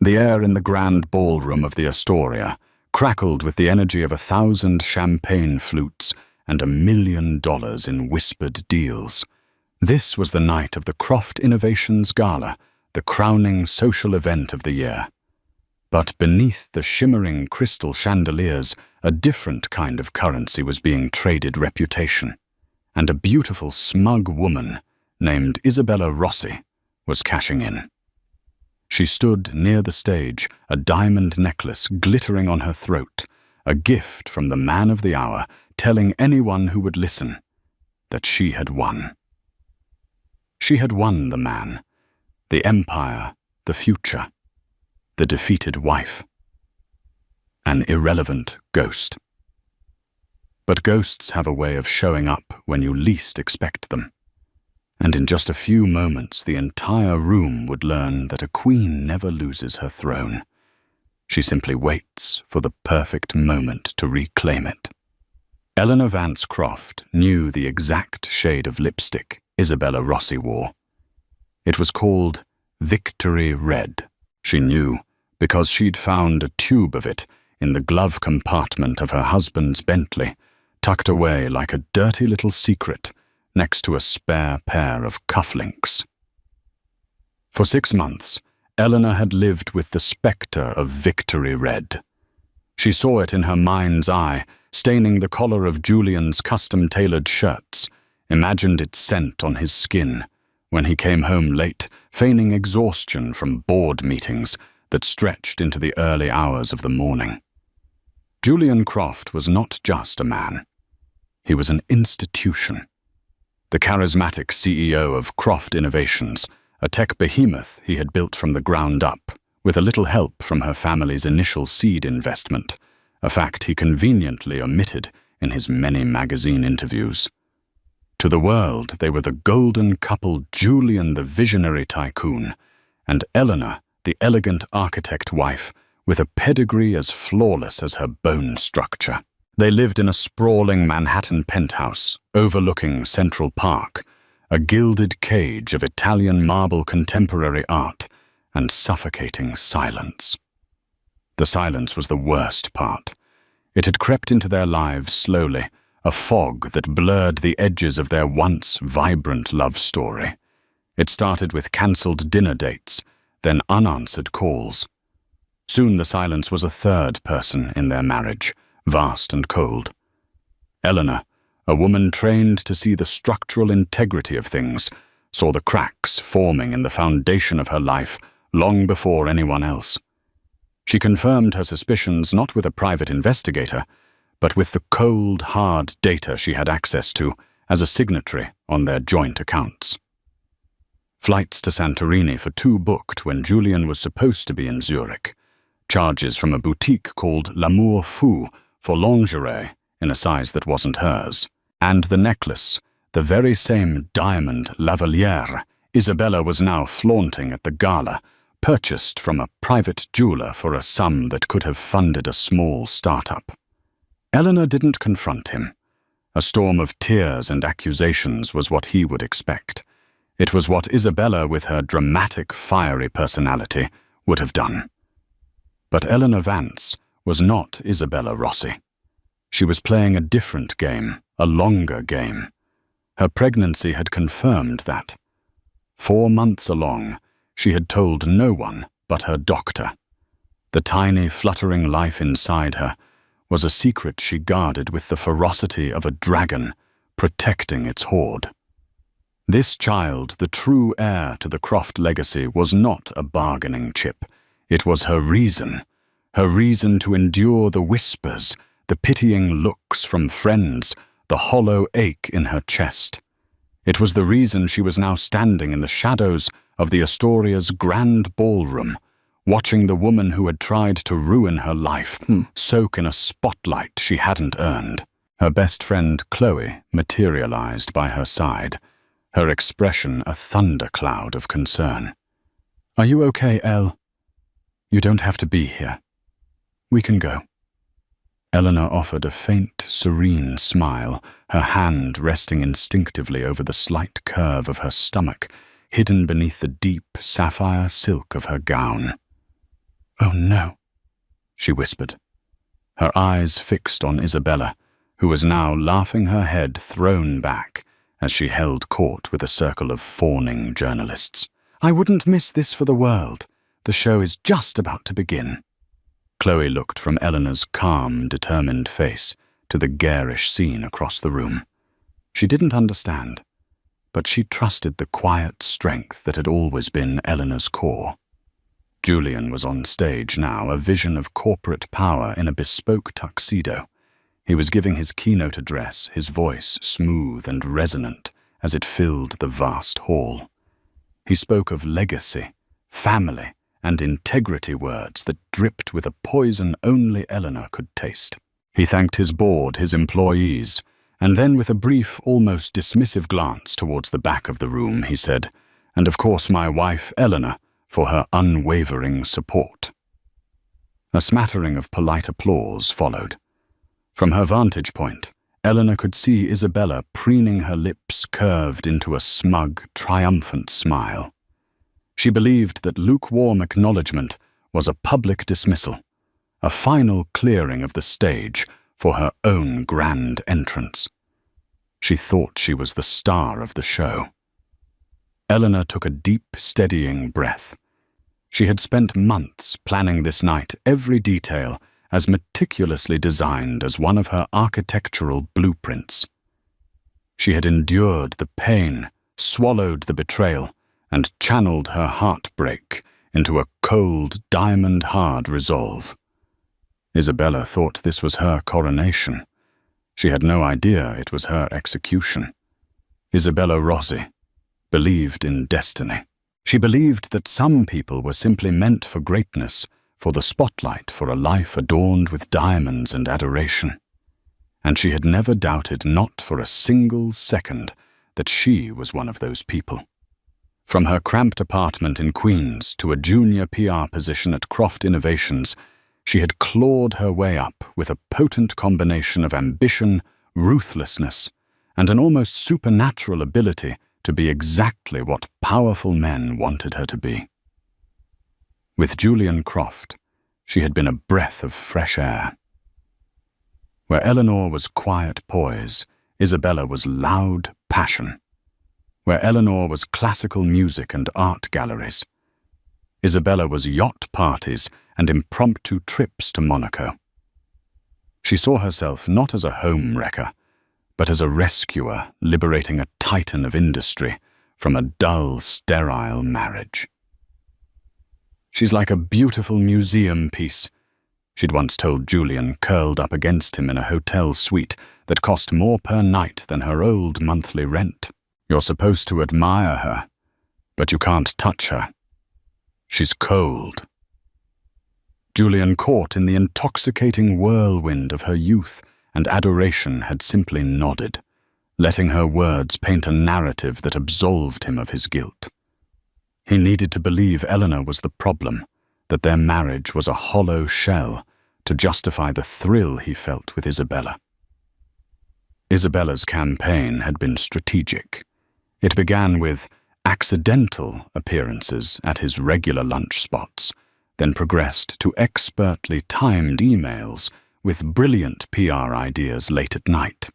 The air in the grand ballroom of the Astoria crackled with the energy of 1,000 champagne flutes and $1 million in whispered deals. This was the night of the Croft Innovations Gala, the crowning social event of the year. But beneath the shimmering crystal chandeliers, a different kind of currency was being traded: reputation. And a beautiful, smug woman named Isabella Rossi was cashing in. She stood near the stage, a diamond necklace glittering on her throat, a gift from the man of the hour, telling anyone who would listen that she had won. She had won the man, the empire, the future, the defeated wife. An irrelevant ghost. But ghosts have a way of showing up when you least expect them. And in just a few moments, the entire room would learn that a queen never loses her throne. She simply waits for the perfect moment to reclaim it. Eleanor Vance Croft knew the exact shade of lipstick Isabella Rossi wore. It was called Victory Red. She knew because she'd found a tube of it in the glove compartment of her husband's Bentley, tucked away like a dirty little secret next to a spare pair of cufflinks. For 6 months, Eleanor had lived with the spectre of Victory Red. She saw it in her mind's eye, staining the collar of Julian's custom-tailored shirts, imagined its scent on his skin when he came home late, feigning exhaustion from board meetings that stretched into the early hours of the morning. Julian Croft was not just a man. He was an institution. The charismatic CEO of Croft Innovations, a tech behemoth he had built from the ground up, with a little help from her family's initial seed investment, a fact he conveniently omitted in his many magazine interviews. To the world, they were the golden couple, Julian the visionary tycoon, and Eleanor the elegant architect wife, with a pedigree as flawless as her bone structure. They lived in a sprawling Manhattan penthouse overlooking Central Park, a gilded cage of Italian marble contemporary art and suffocating silence. The silence was the worst part. It had crept into their lives slowly, a fog that blurred the edges of their once vibrant love story. It started with cancelled dinner dates, then unanswered calls. Soon the silence was a third person in their marriage, vast and cold. Eleanor, a woman trained to see the structural integrity of things, saw the cracks forming in the foundation of her life long before anyone else. She confirmed her suspicions not with a private investigator, but with the cold, hard data she had access to as a signatory on their joint accounts. Flights to Santorini for 2 booked when Julian was supposed to be in Zurich. Charges from a boutique called L'Amour Fou for lingerie in a size that wasn't hers. And the necklace, the very same diamond lavalière Isabella was now flaunting at the gala, purchased from a private jeweler for a sum that could have funded a small startup. Eleanor didn't confront him. A storm of tears and accusations was what he would expect. It was what Isabella, with her dramatic, fiery personality, would have done. But Eleanor Vance was not Isabella Rossi. She was playing a different game, a longer game. Her pregnancy had confirmed that. 4 months along, she had told no one but her doctor. The tiny, fluttering life inside her was a secret she guarded with the ferocity of a dragon protecting its hoard. This child, the true heir to the Croft legacy, was not a bargaining chip. It was her reason to endure the whispers, the pitying looks from friends, the hollow ache in her chest. It was the reason she was now standing in the shadows of the Astoria's grand ballroom, watching the woman who had tried to ruin her life soak in a spotlight she hadn't earned. Her best friend Chloe materialized by her side, her expression a thundercloud of concern. "Are you okay, Elle? You don't have to be here. We can go." Eleanor offered a faint, serene smile, her hand resting instinctively over the slight curve of her stomach, hidden beneath the deep sapphire silk of her gown. "Oh no," she whispered, her eyes fixed on Isabella, who was now laughing, her head thrown back as she held court with a circle of fawning journalists. "I wouldn't miss this for the world. The show is just about to begin." Chloe looked from Eleanor's calm, determined face to the garish scene across the room. She didn't understand, but she trusted the quiet strength that had always been Eleanor's core. Julian was on stage now, a vision of corporate power in a bespoke tuxedo. He was giving his keynote address, his voice smooth and resonant as it filled the vast hall. He spoke of legacy, family, and integrity, words that dripped with a poison only Eleanor could taste. He thanked his board, his employees, and then with a brief, almost dismissive glance towards the back of the room, he said, "And of course my wife, Eleanor, for her unwavering support." A smattering of polite applause followed. From her vantage point, Eleanor could see Isabella preening her lips curved into a smug, triumphant smile. She believed that lukewarm acknowledgement was a public dismissal, a final clearing of the stage for her own grand entrance. She thought she was the star of the show. Eleanor took a deep, steadying breath. She had spent months planning this night, every detail as meticulously designed as one of her architectural blueprints. She had endured the pain, swallowed the betrayal, and channeled her heartbreak into a cold, diamond-hard resolve. Isabella thought this was her coronation. She had no idea it was her execution. Isabella Rossi believed in destiny. She believed that some people were simply meant for greatness, for the spotlight, for a life adorned with diamonds and adoration. And she had never doubted, not for a single second, that she was one of those people. From her cramped apartment in Queens to a junior PR position at Croft Innovations, she had clawed her way up with a potent combination of ambition, ruthlessness, and an almost supernatural ability to be exactly what powerful men wanted her to be. With Julian Croft, she had been a breath of fresh air. Where Eleanor was quiet poise, Isabella was loud passion. Where Eleanor was classical music and art galleries, Isabella was yacht parties and impromptu trips to Monaco. She saw herself not as a home wrecker, but as a rescuer liberating a titan of industry from a dull, sterile marriage. "She's like a beautiful museum piece," she'd once told Julian, curled up against him in a hotel suite that cost more per night than her old monthly rent. "You're supposed to admire her, but you can't touch her. She's cold." Julian, caught in the intoxicating whirlwind of her youth and adoration, had simply nodded, letting her words paint a narrative that absolved him of his guilt. He needed to believe Eleanor was the problem, that their marriage was a hollow shell to justify the thrill he felt with Isabella. Isabella's campaign had been strategic. It began with accidental appearances at his regular lunch spots, then progressed to expertly timed emails with brilliant PR ideas late at night.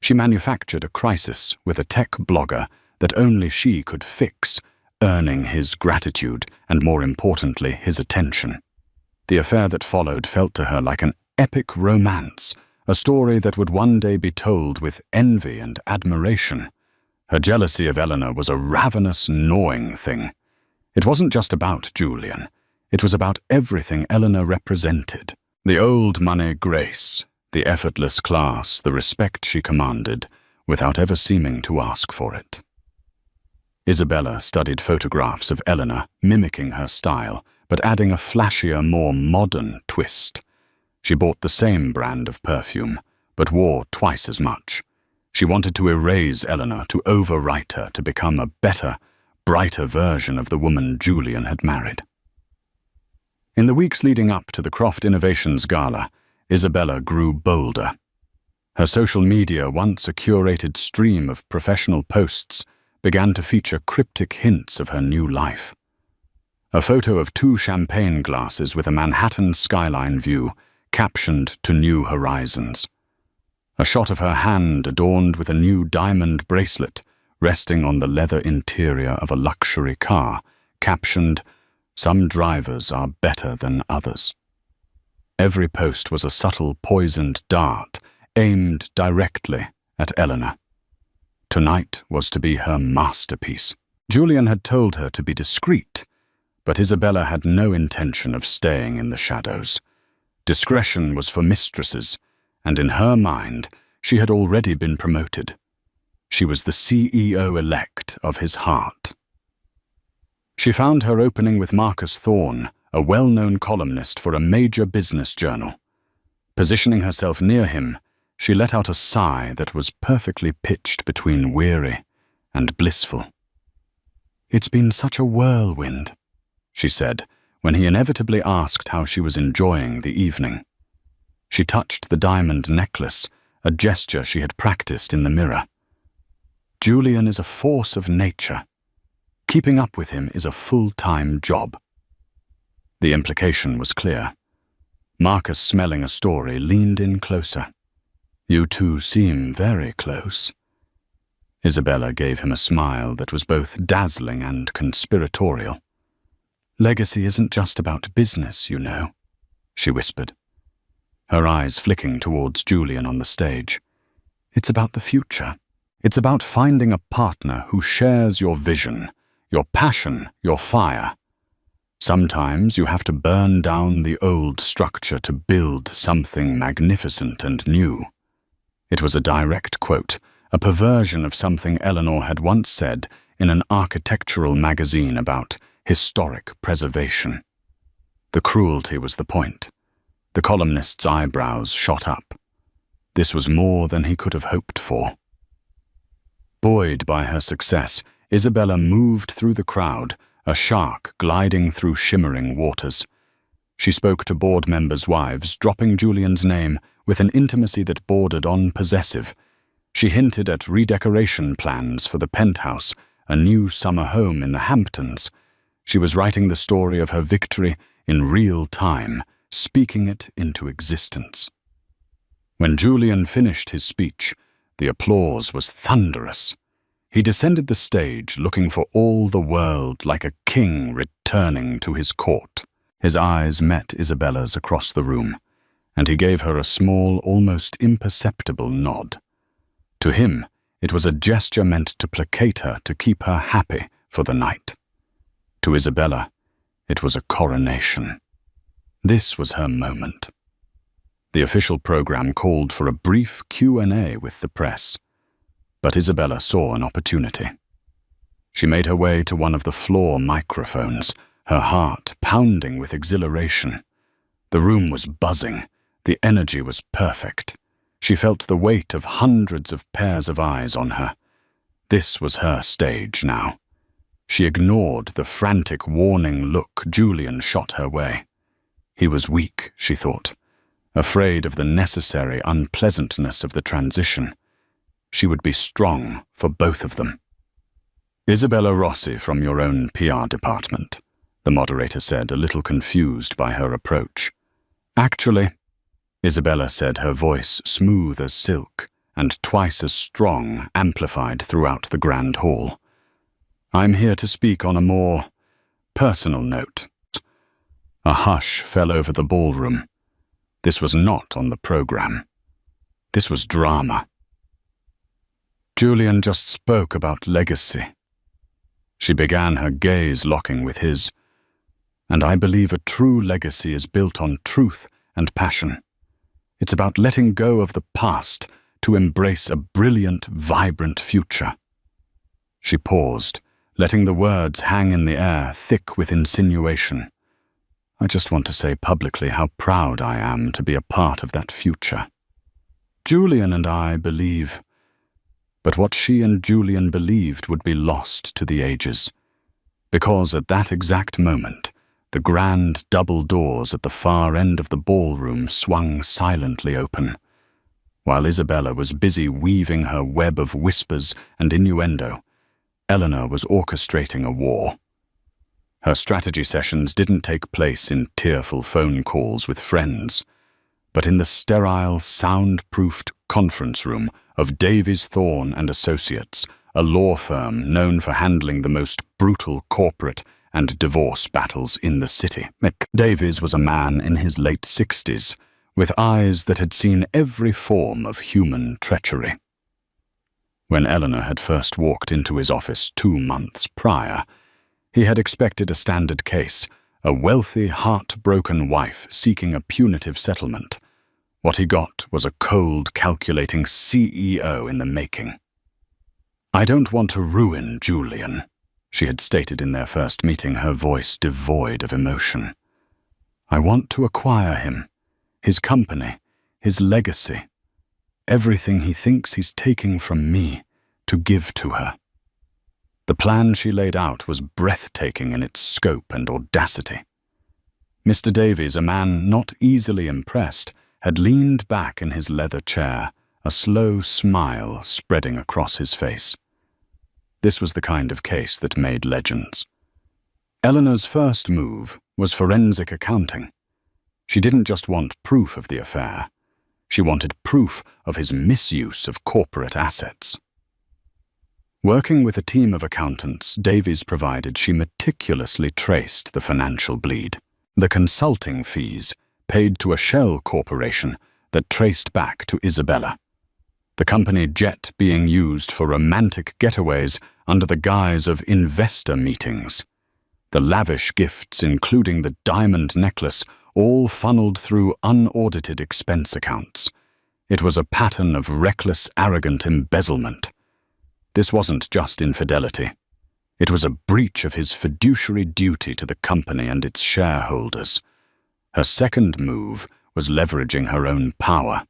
She manufactured a crisis with a tech blogger that only she could fix, earning his gratitude and, more importantly, his attention. The affair that followed felt to her like an epic romance, a story that would one day be told with envy and admiration. Her jealousy of Eleanor was a ravenous, gnawing thing. It wasn't just about Julian. It was about everything Eleanor represented. The old money grace, the effortless class, the respect she commanded, without ever seeming to ask for it. Isabella studied photographs of Eleanor, mimicking her style, but adding a flashier, more modern twist. She bought the same brand of perfume, but wore twice as much. She wanted to erase Eleanor, to overwrite her, to become a better, brighter version of the woman Julian had married. In the weeks leading up to the Croft Innovations Gala, Isabella grew bolder. Her social media, once a curated stream of professional posts, began to feature cryptic hints of her new life. A photo of 2 champagne glasses with a Manhattan skyline view, captioned "To New Horizons." A shot of her hand adorned with a new diamond bracelet resting on the leather interior of a luxury car, captioned, "Some drivers are better than others." Every post was a subtle poisoned dart aimed directly at Eleanor. Tonight was to be her masterpiece. Julian had told her to be discreet, but Isabella had no intention of staying in the shadows. Discretion was for mistresses, and in her mind, she had already been promoted. She was the CEO-elect of his heart. She found her opening with Marcus Thorne, a well-known columnist for a major business journal. Positioning herself near him, she let out a sigh that was perfectly pitched between weary and blissful. "It's been such a whirlwind," she said, when he inevitably asked how she was enjoying the evening. She touched the diamond necklace, a gesture she had practiced in the mirror. "Julian is a force of nature. Keeping up with him is a full-time job." The implication was clear. Marcus, smelling a story, leaned in closer. "You two seem very close." Isabella gave him a smile that was both dazzling and conspiratorial. "Legacy isn't just about business, you know," she whispered, her eyes flicking towards Julian on the stage. "It's about the future. It's about finding a partner who shares your vision, your passion, your fire. Sometimes you have to burn down the old structure to build something magnificent and new." It was a direct quote, a perversion of something Eleanor had once said in an architectural magazine about historic preservation. The cruelty was the point. The columnist's eyebrows shot up. This was more than he could have hoped for. Buoyed by her success, Isabella moved through the crowd, a shark gliding through shimmering waters. She spoke to board members' wives, dropping Julian's name with an intimacy that bordered on possessive. She hinted at redecoration plans for the penthouse, a new summer home in the Hamptons. She was writing the story of her victory in real time, speaking it into existence. When Julian finished his speech, the applause was thunderous. He descended the stage, looking for all the world like a king returning to his court. His eyes met Isabella's across the room, and he gave her a small, almost imperceptible nod. To him, it was a gesture meant to placate her, to keep her happy for the night. To Isabella, it was a coronation. This was her moment. The official program called for a brief Q&A with the press, but Isabella saw an opportunity. She made her way to one of the floor microphones, her heart pounding with exhilaration. The room was buzzing. The energy was perfect. She felt the weight of hundreds of pairs of eyes on her. This was her stage now. She ignored the frantic, warning look Julian shot her way. He was weak, she thought, afraid of the necessary unpleasantness of the transition. She would be strong for both of them. "Isabella Rossi from your own PR department," the moderator said, a little confused by her approach. "Actually," Isabella said, her voice smooth as silk and twice as strong, amplified throughout the grand hall, "I'm here to speak on a more personal note." A hush fell over the ballroom. This was not on the program. This was drama. "Julian just spoke about legacy." She began, her gaze locking with his. "And I believe a true legacy is built on truth and passion. It's about letting go of the past to embrace a brilliant, vibrant future." She paused, letting the words hang in the air, thick with insinuation. "I just want to say publicly how proud I am to be a part of that future. Julian and I believe..." But what she and Julian believed would be lost to the ages, because at that exact moment, the grand double doors at the far end of the ballroom swung silently open. While Isabella was busy weaving her web of whispers and innuendo, Eleanor was orchestrating a war. Her strategy sessions didn't take place in tearful phone calls with friends, but in the sterile, soundproofed conference room of Davies, Thorne and Associates, a law firm known for handling the most brutal corporate and divorce battles in the city. Davies was a man in his late 60s, with eyes that had seen every form of human treachery. When Eleanor had first walked into his office 2 months prior, he had expected a standard case, a wealthy, heartbroken wife seeking a punitive settlement. What he got was a cold, calculating CEO in the making. "I don't want to ruin Julian," she had stated in their first meeting, her voice devoid of emotion. "I want to acquire him, his company, his legacy, everything he thinks he's taking from me to give to her." The plan she laid out was breathtaking in its scope and audacity. Mr. Davies, a man not easily impressed, had leaned back in his leather chair, a slow smile spreading across his face. This was the kind of case that made legends. Eleanor's first move was forensic accounting. She didn't just want proof of the affair. She wanted proof of his misuse of corporate assets. Working with a team of accountants Davies provided, she meticulously traced the financial bleed. The consulting fees paid to a shell corporation that traced back to Isabella. The company jet being used for romantic getaways under the guise of investor meetings. The lavish gifts, including the diamond necklace, all funneled through unaudited expense accounts. It was a pattern of reckless, arrogant embezzlement. This wasn't just infidelity. It was a breach of his fiduciary duty to the company and its shareholders. Her second move was leveraging her own power.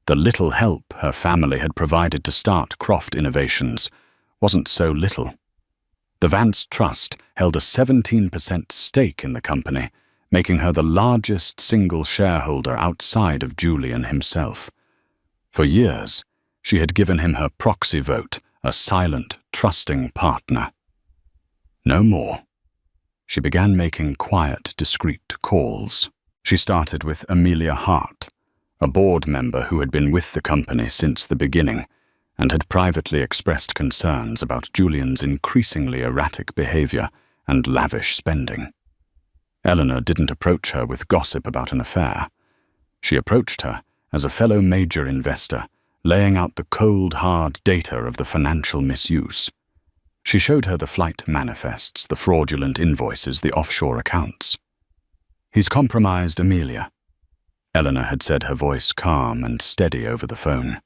The little help her family had provided to start Croft Innovations wasn't so little. The Vance Trust held a 17% stake in the company, making her the largest single shareholder outside of Julian himself. For years, she had given him her proxy vote, a silent, trusting partner. No more. She began making quiet, discreet calls. She started with Amelia Hart, a board member who had been with the company since the beginning and had privately expressed concerns about Julian's increasingly erratic behavior and lavish spending. Eleanor didn't approach her with gossip about an affair. She approached her as a fellow major investor, laying out the cold, hard data of the financial misuse. She showed her the flight manifests, the fraudulent invoices, the offshore accounts. "He's compromised Amelia," Eleanor had said, her voice calm and steady over the phone.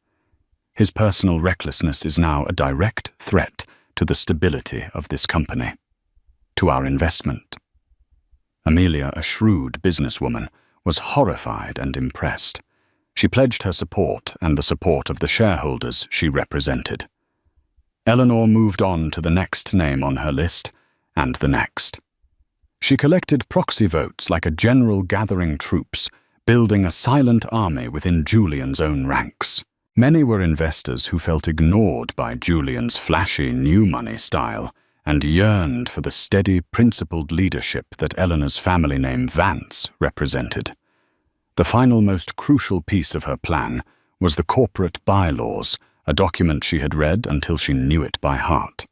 "His personal recklessness is now a direct threat to the stability of this company, to our investment." Amelia, a shrewd businesswoman, was horrified and impressed. She pledged her support and the support of the shareholders she represented. Eleanor moved on to the next name on her list, and the next. She collected proxy votes like a general gathering troops, building a silent army within Julian's own ranks. Many were investors who felt ignored by Julian's flashy new money style and yearned for the steady, principled leadership that Eleanor's family name Vance represented. The final, most crucial piece of her plan was the corporate bylaws, a document she had read until she knew it by heart.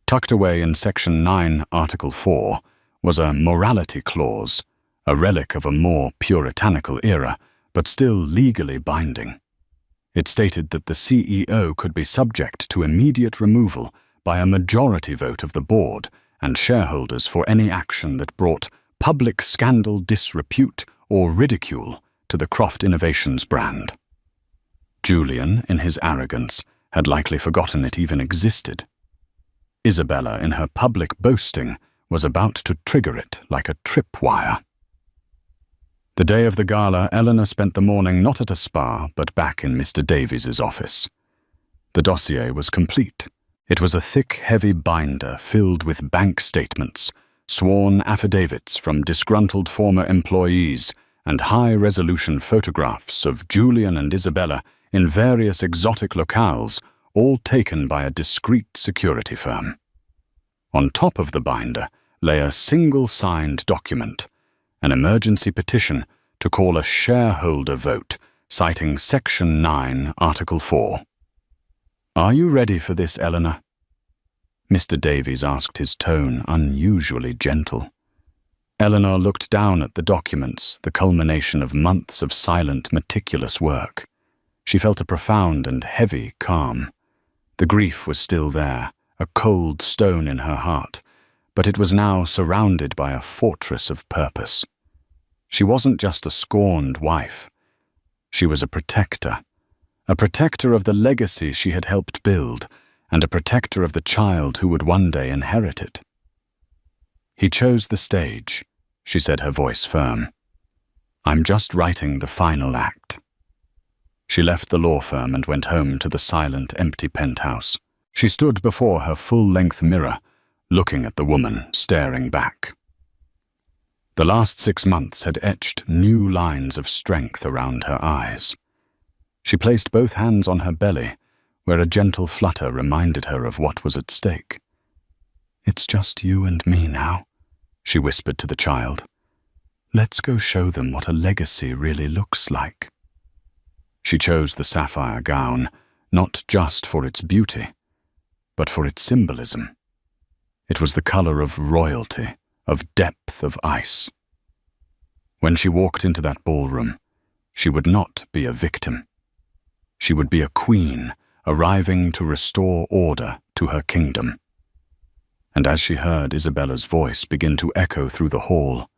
Tucked away in Section 9, Article 4, was a morality clause, a relic of a more puritanical era, but still legally binding. It stated that the CEO could be subject to immediate removal by a majority vote of the board and shareholders for any action that brought public scandal, disrepute, or ridicule to the Croft Innovations brand. Julian, in his arrogance, had likely forgotten it even existed. Isabella, in her public boasting, was about to trigger it like a tripwire. The day of the gala, Eleanor spent the morning not at a spa, but back in Mr. Davies's office. The dossier was complete. It was a thick, heavy binder filled with bank statements, sworn affidavits from disgruntled former employees, and high-resolution photographs of Julian and Isabella in various exotic locales, all taken by a discreet security firm. On top of the binder, lay a single signed document, an emergency petition to call a shareholder vote, citing Section 9, Article 4. "Are you ready for this, Eleanor?" Mr. Davies asked, his tone unusually gentle. Eleanor looked down at the documents, the culmination of months of silent, meticulous work. She felt a profound and heavy calm. The grief was still there, a cold stone in her heart, but it was now surrounded by a fortress of purpose. She wasn't just a scorned wife. She was a protector of the legacy she had helped build, and a protector of the child who would one day inherit it. "He chose the stage," she said, her voice firm. "I'm just writing the final act." She left the law firm and went home to the silent, empty penthouse. She stood before her full-length mirror, looking at the woman staring back. The last 6 months had etched new lines of strength around her eyes. She placed both hands on her belly, where a gentle flutter reminded her of what was at stake. "It's just you and me now," she whispered to the child. "Let's go show them what a legacy really looks like." She chose the sapphire gown, not just for its beauty, but for its symbolism. It was the color of royalty, of depth of ice. When she walked into that ballroom, she would not be a victim. She would be a queen, arriving to restore order to her kingdom. And as she heard Isabella's voice begin to echo through the hall,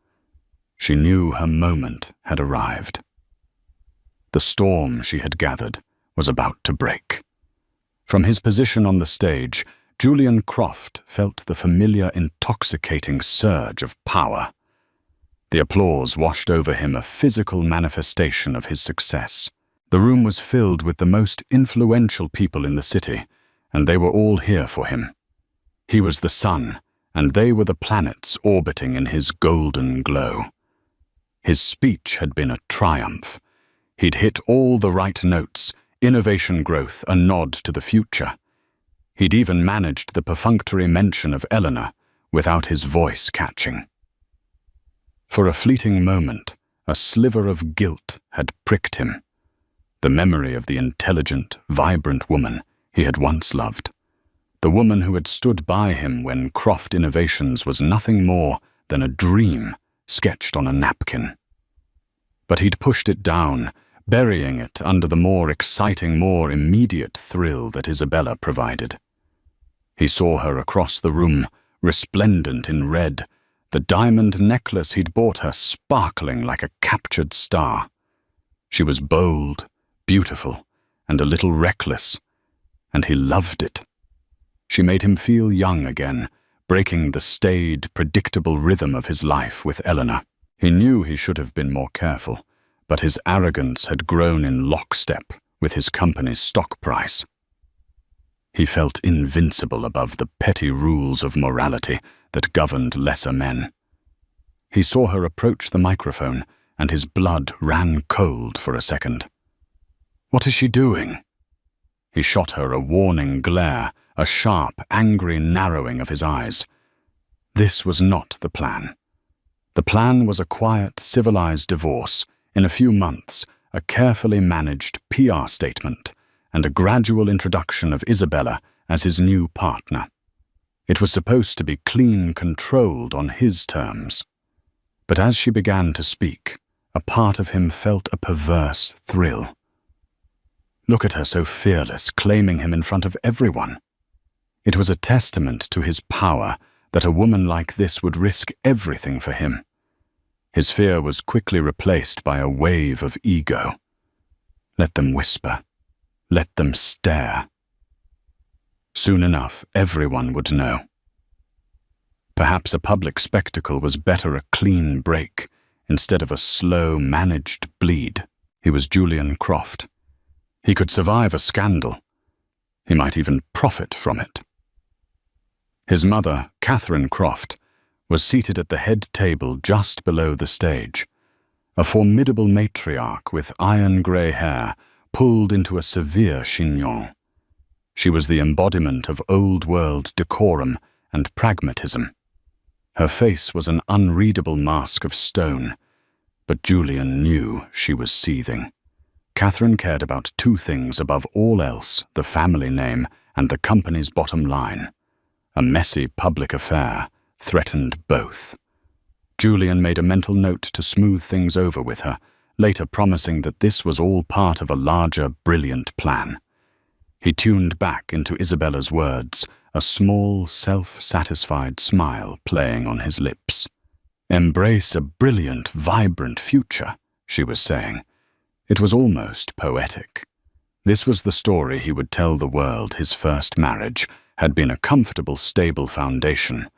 she knew her moment had arrived. The storm she had gathered was about to break. From his position on the stage, Julian Croft felt the familiar, intoxicating surge of power. The applause washed over him, a physical manifestation of his success. The room was filled with the most influential people in the city, and they were all here for him. He was the sun, and they were the planets orbiting in his golden glow. His speech had been a triumph. He'd hit all the right notes, innovation growth, a nod to the future. He'd even managed the perfunctory mention of Eleanor without his voice catching. For a fleeting moment, a sliver of guilt had pricked him. The memory of the intelligent, vibrant woman he had once loved. The woman who had stood by him when Croft Innovations was nothing more than a dream sketched on a napkin. But he'd pushed it down, burying it under the more exciting, more immediate thrill that Isabella provided. He saw her across the room, resplendent in red, the diamond necklace he'd bought her sparkling like a captured star. She was bold, beautiful, and a little reckless, and he loved it. She made him feel young again, breaking the staid, predictable rhythm of his life with Eleanor. He knew he should have been more careful, but his arrogance had grown in lockstep with his company's stock price. He felt invincible above the petty rules of morality that governed lesser men. He saw her approach the microphone, and his blood ran cold for a second. "What is she doing?" He shot her a warning glare, a sharp, angry narrowing of his eyes. This was not the plan. The plan was a quiet, civilized divorce, in a few months, a carefully managed PR statement, and a gradual introduction of Isabella as his new partner. It was supposed to be clean, controlled on his terms. But as she began to speak, a part of him felt a perverse thrill. Look at her, so fearless, claiming him in front of everyone. It was a testament to his power that a woman like this would risk everything for him. His fear was quickly replaced by a wave of ego. Let them whisper. Let them stare. Soon enough, everyone would know. Perhaps a public spectacle was better, a clean break, instead of a slow, managed bleed. He was Julian Croft. He could survive a scandal. He might even profit from it. His mother, Catherine Croft, was seated at the head table just below the stage, a formidable matriarch with iron-grey hair pulled into a severe chignon. She was the embodiment of old-world decorum and pragmatism. Her face was an unreadable mask of stone, but Julian knew she was seething. Catherine cared about two things above all else: the family name and the company's bottom line. A messy public affair threatened both. Julian made a mental note to smooth things over with her, later promising that this was all part of a larger, brilliant plan. He tuned back into Isabella's words, a small, self-satisfied smile playing on his lips. "Embrace a brilliant, vibrant future," she was saying. It was almost poetic. This was the story he would tell the world. His first marriage had been a comfortable, stable foundation,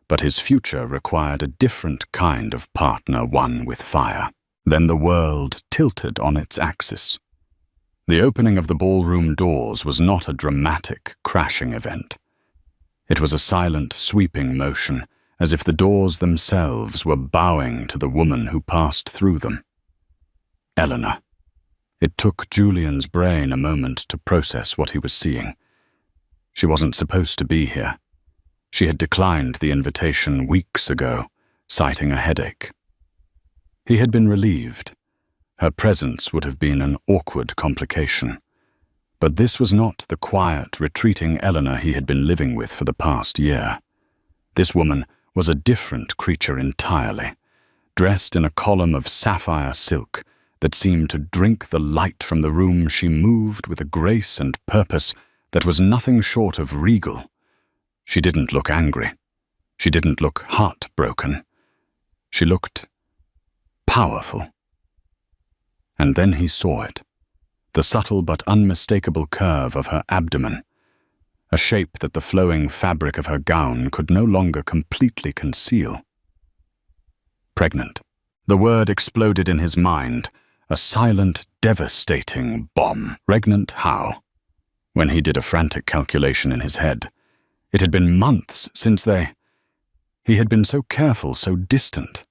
but his future required a different kind of partner, one with fire. Then the world tilted on its axis. The opening of the ballroom doors was not a dramatic, crashing event. It was a silent, sweeping motion, as if the doors themselves were bowing to the woman who passed through them. Eleanor. It took Julian's brain a moment to process what he was seeing. She wasn't supposed to be here. She had declined the invitation weeks ago, citing a headache. He had been relieved. Her presence would have been an awkward complication. But this was not the quiet, retreating Eleanor he had been living with for the past year. This woman was a different creature entirely, dressed in a column of sapphire silk that seemed to drink the light from the room. She moved with a grace and purpose that was nothing short of regal. She didn't look angry. She didn't look heartbroken. She looked powerful. And then he saw it, the subtle but unmistakable curve of her abdomen, a shape that the flowing fabric of her gown could no longer completely conceal. Pregnant. The word exploded in his mind, a silent, devastating bomb. Pregnant how? When he did a frantic calculation in his head, it had been months since he had been so careful, so distant.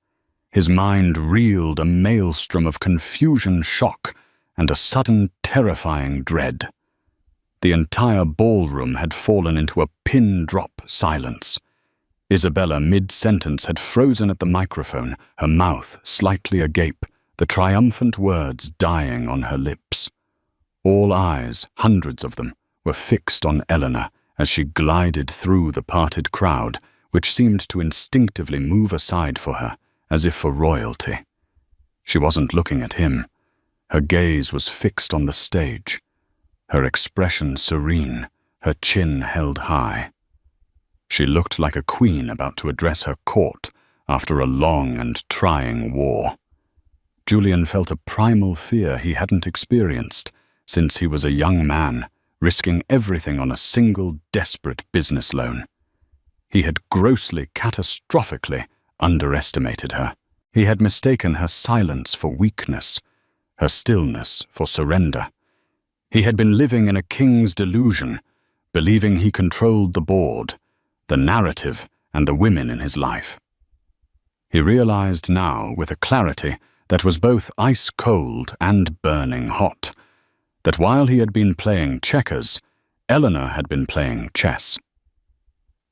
His mind reeled, a maelstrom of confusion, shock, and a sudden, terrifying dread. The entire ballroom had fallen into a pin-drop silence. Isabella, mid-sentence, had frozen at the microphone, her mouth slightly agape, the triumphant words dying on her lips. All eyes, hundreds of them, were fixed on Eleanor as she glided through the parted crowd, which seemed to instinctively move aside for her, as if for royalty. She wasn't looking at him. Her gaze was fixed on the stage, her expression serene, her chin held high. She looked like a queen about to address her court after a long and trying war. Julian felt a primal fear he hadn't experienced since he was a young man, risking everything on a single desperate business loan. He had grossly, catastrophically underestimated her. He had mistaken her silence for weakness, her stillness for surrender. He had been living in a king's delusion, believing he controlled the board, the narrative, and the women in his life. He realized now, with a clarity that was both ice-cold and burning hot, that while he had been playing checkers, Eleanor had been playing chess.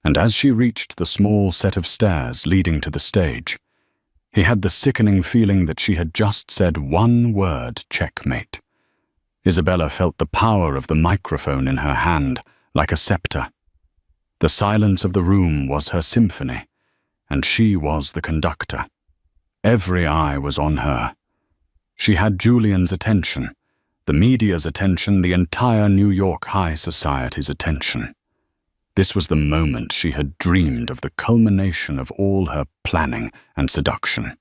And as she reached the small set of stairs leading to the stage, he had the sickening feeling that she had just said one word: checkmate. Isabella felt the power of the microphone in her hand, like a scepter. The silence of the room was her symphony, and she was the conductor. Every eye was on her. She had Julian's attention, the media's attention, the entire New York high society's attention. This was the moment she had dreamed of, the culmination of all her planning and seduction.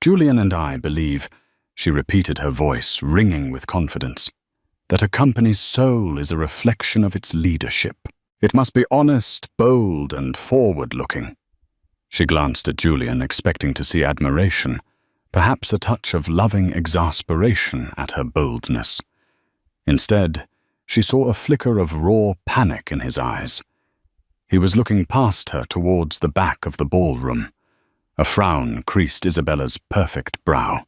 "Julian and I believe," she repeated, her voice ringing with confidence, "that a company's soul is a reflection of its leadership. It must be honest, bold, and forward-looking." She glanced at Julian, expecting to see admiration, perhaps a touch of loving exasperation at her boldness. Instead, she saw a flicker of raw panic in his eyes. He was looking past her towards the back of the ballroom. A frown creased Isabella's perfect brow.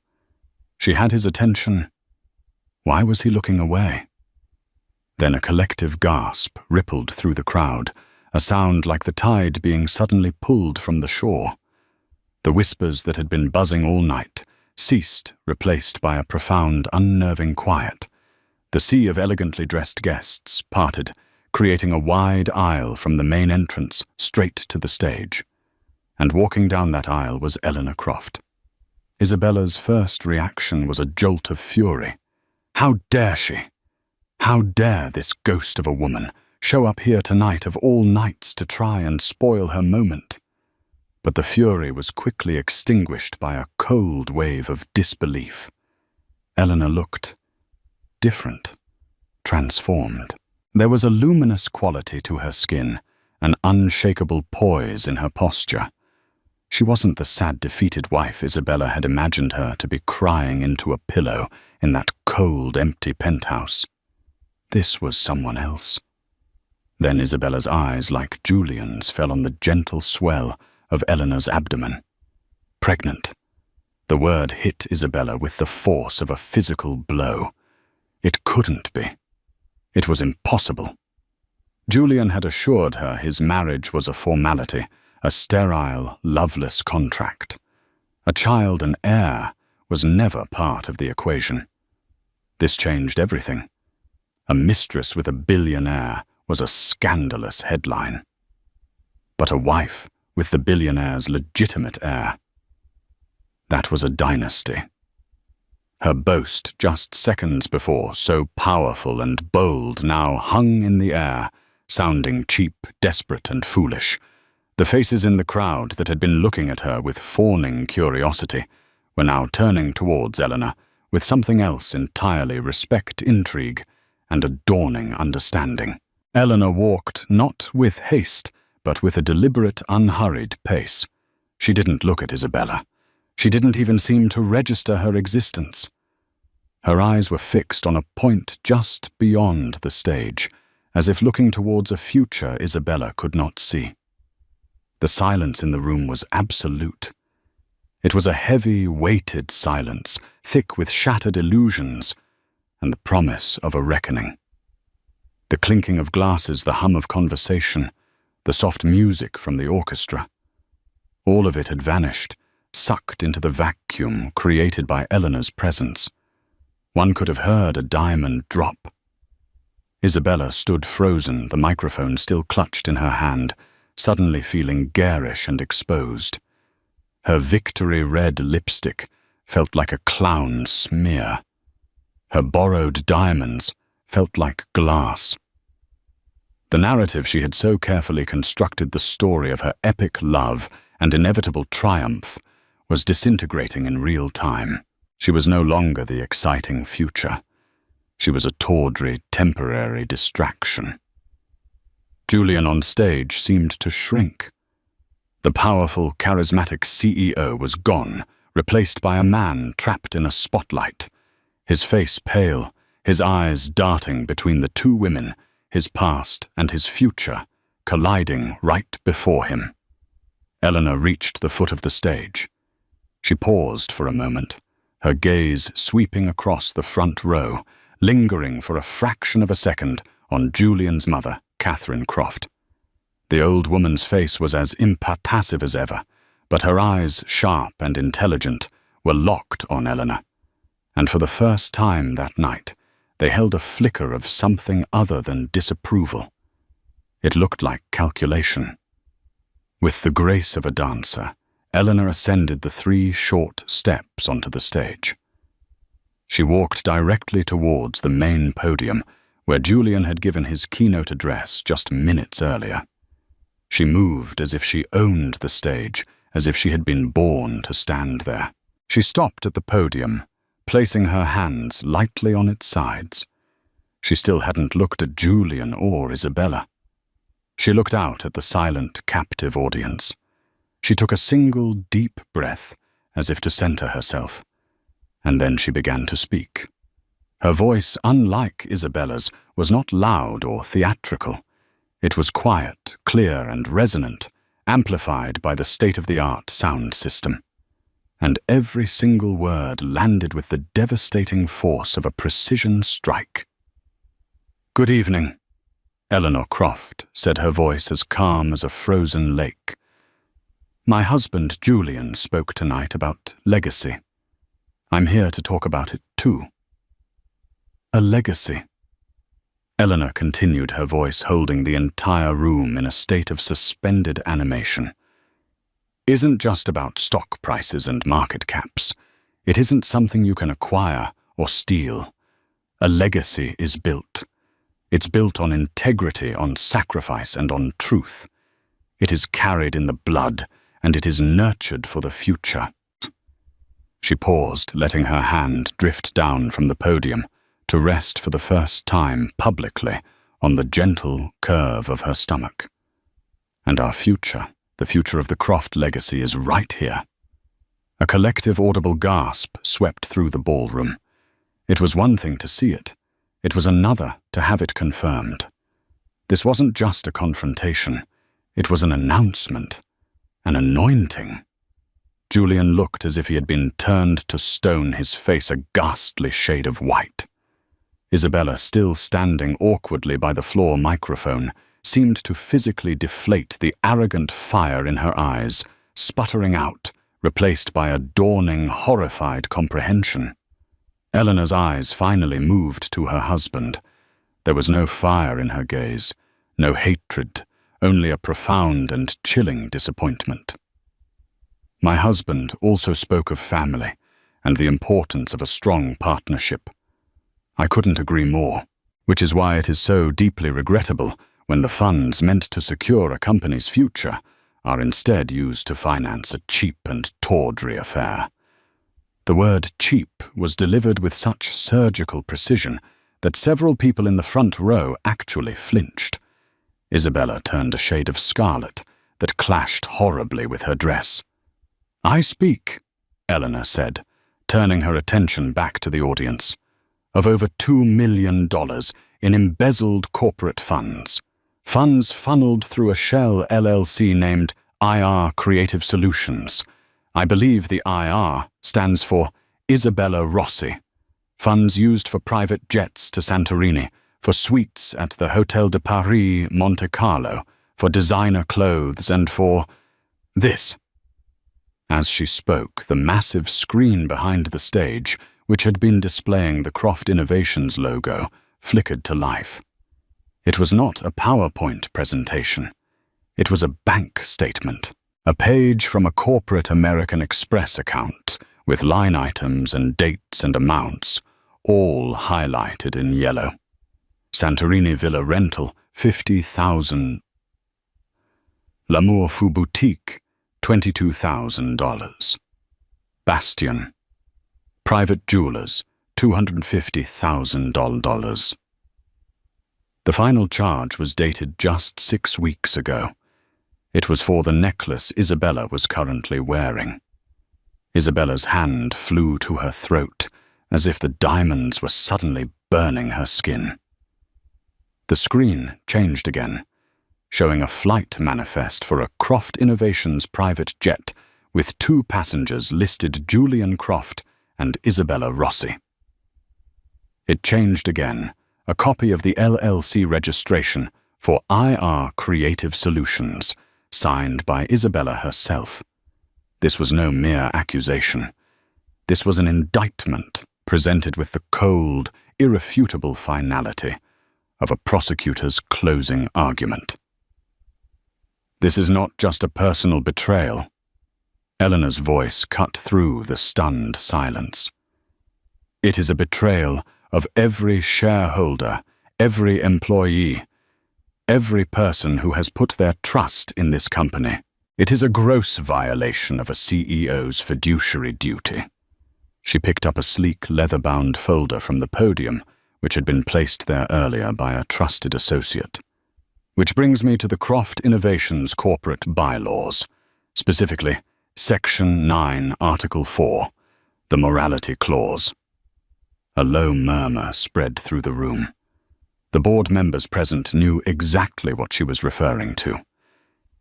She had his attention. Why was he looking away? Then a collective gasp rippled through the crowd, a sound like the tide being suddenly pulled from the shore. The whispers that had been buzzing all night ceased, replaced by a profound, unnerving quiet. The sea of elegantly dressed guests parted, creating a wide aisle from the main entrance straight to the stage. And walking down that aisle was Eleanor Croft. Isabella's first reaction was a jolt of fury. How dare she? How dare this ghost of a woman show up here tonight of all nights to try and spoil her moment? But the fury was quickly extinguished by a cold wave of disbelief. Eleanor looked different, transformed. There was a luminous quality to her skin, an unshakable poise in her posture. She wasn't the sad, defeated wife Isabella had imagined her to be crying into a pillow in that cold, empty penthouse. This was someone else. Then Isabella's eyes, like Julian's, fell on the gentle swell of Eleanor's abdomen. Pregnant. The word hit Isabella with the force of a physical blow. It couldn't be. It was impossible. Julian had assured her his marriage was a formality, a sterile, loveless contract. A child and heir was never part of the equation. This changed everything. A mistress with a billionaire was a scandalous headline. But a wife with the billionaire's legitimate heir, that was a dynasty. Her boast just seconds before, so powerful and bold, now hung in the air, sounding cheap, desperate, and foolish. The faces in the crowd that had been looking at her with fawning curiosity were now turning towards Eleanor with something else entirely: respect, intrigue, and a dawning understanding. Eleanor walked not with haste, but with a deliberate, unhurried pace. She didn't look at Isabella. She didn't even seem to register her existence. Her eyes were fixed on a point just beyond the stage, as if looking towards a future Isabella could not see. The silence in the room was absolute. It was a heavy, weighted silence, thick with shattered illusions and the promise of a reckoning. The clinking of glasses, the hum of conversation, the soft music from the orchestra. All of it had vanished, sucked into the vacuum created by Eleanor's presence. One could have heard a diamond drop. Isabella stood frozen, the microphone still clutched in her hand, suddenly feeling garish and exposed. Her victory-red lipstick felt like a clown's smear. Her borrowed diamonds felt like glass. The narrative she had so carefully constructed, the story of her epic love and inevitable triumph, was disintegrating in real time. She was no longer the exciting future. She was a tawdry, temporary distraction. Julian on stage seemed to shrink. The powerful, charismatic CEO was gone, replaced by a man trapped in a spotlight, his face pale, his eyes darting between the two women, his past and his future, colliding right before him. Eleanor reached the foot of the stage. She paused for a moment, her gaze sweeping across the front row, lingering for a fraction of a second on Julian's mother, Catherine Croft. The old woman's face was as impassive as ever, but her eyes, sharp and intelligent, were locked on Eleanor. And for the first time that night, they held a flicker of something other than disapproval. It looked like calculation. With the grace of a dancer, Eleanor ascended the 3 short steps onto the stage. She walked directly towards the main podium, where Julian had given his keynote address just minutes earlier. She moved as if she owned the stage, as if she had been born to stand there. She stopped at the podium, placing her hands lightly on its sides. She still hadn't looked at Julian or Isabella. She looked out at the silent, captive audience. She took a single deep breath, as if to center herself, and then she began to speak. Her voice, unlike Isabella's, was not loud or theatrical. It was quiet, clear, and resonant, amplified by the state-of-the-art sound system. And every single word landed with the devastating force of a precision strike. "Good evening. Eleanor Croft said, her voice as calm as a frozen lake. My husband, Julian, spoke tonight about legacy. I'm here to talk about it too. A legacy. Eleanor continued, her voice holding the entire room in a state of suspended animation. Isn't just about stock prices and market caps. It isn't something you can acquire or steal. A legacy is built. It's built on integrity, on sacrifice, and on truth. It is carried in the blood, and it is nurtured for the future. She paused, letting her hand drift down from the podium to rest for the first time publicly on the gentle curve of her stomach. And our future, the future of the Croft legacy, is right here. A collective audible gasp swept through the ballroom. It was one thing to see it. It was another to have it confirmed. This wasn't just a confrontation. It was an announcement, an anointing. Julian looked as if he had been turned to stone, his face a ghastly shade of white. Isabella, still standing awkwardly by the floor microphone, seemed to physically deflate, the arrogant fire in her eyes, sputtering out, replaced by a dawning, horrified comprehension. Eleanor's eyes finally moved to her husband. There was no fire in her gaze, no hatred, only a profound and chilling disappointment. My husband also spoke of family and the importance of a strong partnership. I couldn't agree more, which is why it is so deeply regrettable when the funds meant to secure a company's future are instead used to finance a cheap and tawdry affair. The word cheap was delivered with such surgical precision that several people in the front row actually flinched. Isabella turned a shade of scarlet that clashed horribly with her dress. I speak, Eleanor said, turning her attention back to the audience, of over $2 million in embezzled corporate funds. Funds funneled through a shell LLC named IR Creative Solutions. I believe the IR stands for Isabella Rossi. Funds used for private jets to Santorini, for suites at the Hotel de Paris, Monte Carlo, for designer clothes, and for this. As she spoke, the massive screen behind the stage, which had been displaying the Croft Innovations logo, flickered to life. It was not a PowerPoint presentation. It was a bank statement, a page from a corporate American Express account with line items and dates and amounts, all highlighted in yellow. Santorini Villa Rental, $50,000. L'amour fou boutique, $22,000. Bastion. Private jewelers, $250,000. The final charge was dated just 6 weeks ago. It was for the necklace Isabella was currently wearing. Isabella's hand flew to her throat, as if the diamonds were suddenly burning her skin. The screen changed again, showing a flight manifest for a Croft Innovations private jet with 2 passengers listed Julian Croft and Isabella Rossi. It changed again, a copy of the LLC registration for IR Creative Solutions, signed by Isabella herself. This was no mere accusation. This was an indictment presented with the cold, irrefutable finality of a prosecutor's closing argument. This is not just a personal betrayal. Eleanor's voice cut through the stunned silence. It is a betrayal of every shareholder, every employee, every person who has put their trust in this company. It is a gross violation of a CEO's fiduciary duty. She picked up a sleek, leather-bound folder from the podium, which had been placed there earlier by a trusted associate. Which brings me to the Croft Innovations corporate bylaws, specifically Section 9, Article 4, the Morality Clause. A low murmur spread through the room. The board members present knew exactly what she was referring to.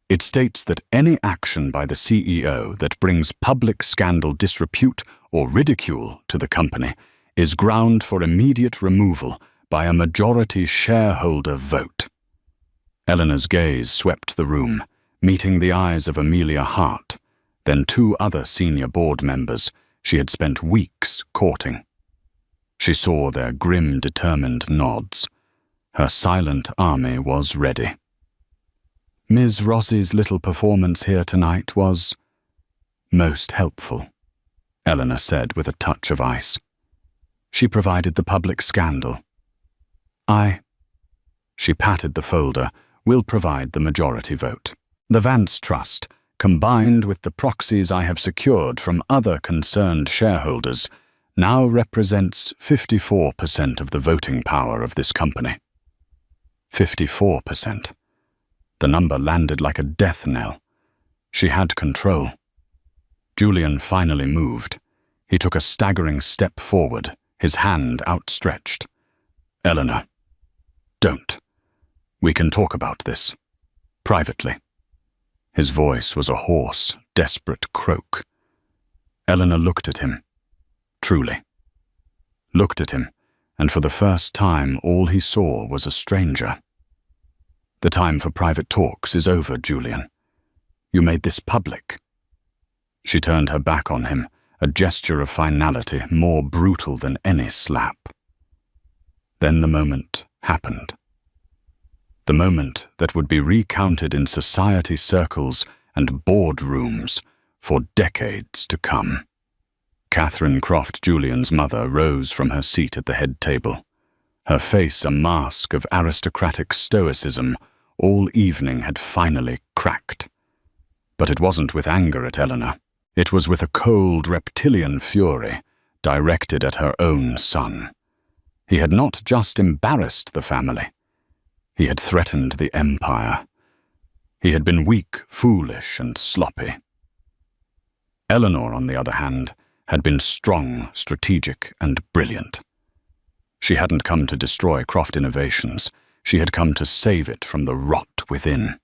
It states that any action by the CEO that brings public scandal, disrepute, or ridicule to the company is ground for immediate removal by a majority shareholder vote. Eleanor's gaze swept the room, meeting the eyes of Amelia Hart, then two other senior board members she had spent weeks courting. She saw their grim, determined nods. Her silent army was ready. Ms. Rossi's little performance here tonight was most helpful, Eleanor said with a touch of ice. She provided the public scandal. She patted the folder, will provide the majority vote. The Vance Trust, combined with the proxies I have secured from other concerned shareholders, now represents 54% of the voting power of this company. 54%. The number landed like a death knell. She had control. Julian finally moved. He took a staggering step forward, his hand outstretched. Eleanor, don't. We can talk about this. Privately. His voice was a hoarse, desperate croak. Eleanor looked at him. Truly. Looked at him, and for the first time all he saw was a stranger. The time for private talks is over, Julian. You made this public. She turned her back on him, a gesture of finality more brutal than any slap. Then the moment happened. The moment that would be recounted in society circles and boardrooms for decades to come. Catherine Croft, Julian's mother, rose from her seat at the head table. Her face a mask of aristocratic stoicism. All evening had finally cracked. But it wasn't with anger at Eleanor. It was with a cold, reptilian fury directed at her own son. He had not just embarrassed the family. He had threatened the empire. He had been weak, foolish, and sloppy. Eleanor, on the other hand, had been strong, strategic, and brilliant. She hadn't come to destroy Croft Innovations. She had come to save it from the rot within.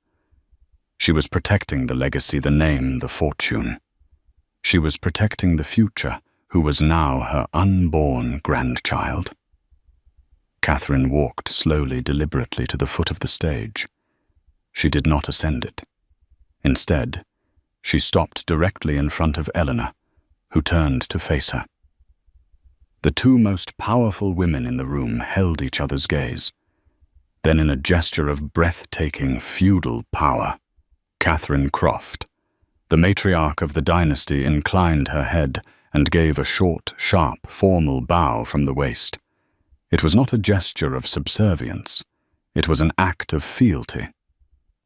She was protecting the legacy, the name, the fortune. She was protecting the future, who was now her unborn grandchild. Catherine walked slowly, deliberately to the foot of the stage. She did not ascend it. Instead, she stopped directly in front of Eleanor, who turned to face her. The two most powerful women in the room held each other's gaze. Then, in a gesture of breathtaking feudal power, Catherine Croft, the matriarch of the dynasty, inclined her head and gave a short, sharp, formal bow from the waist. It was not a gesture of subservience. It was an act of fealty,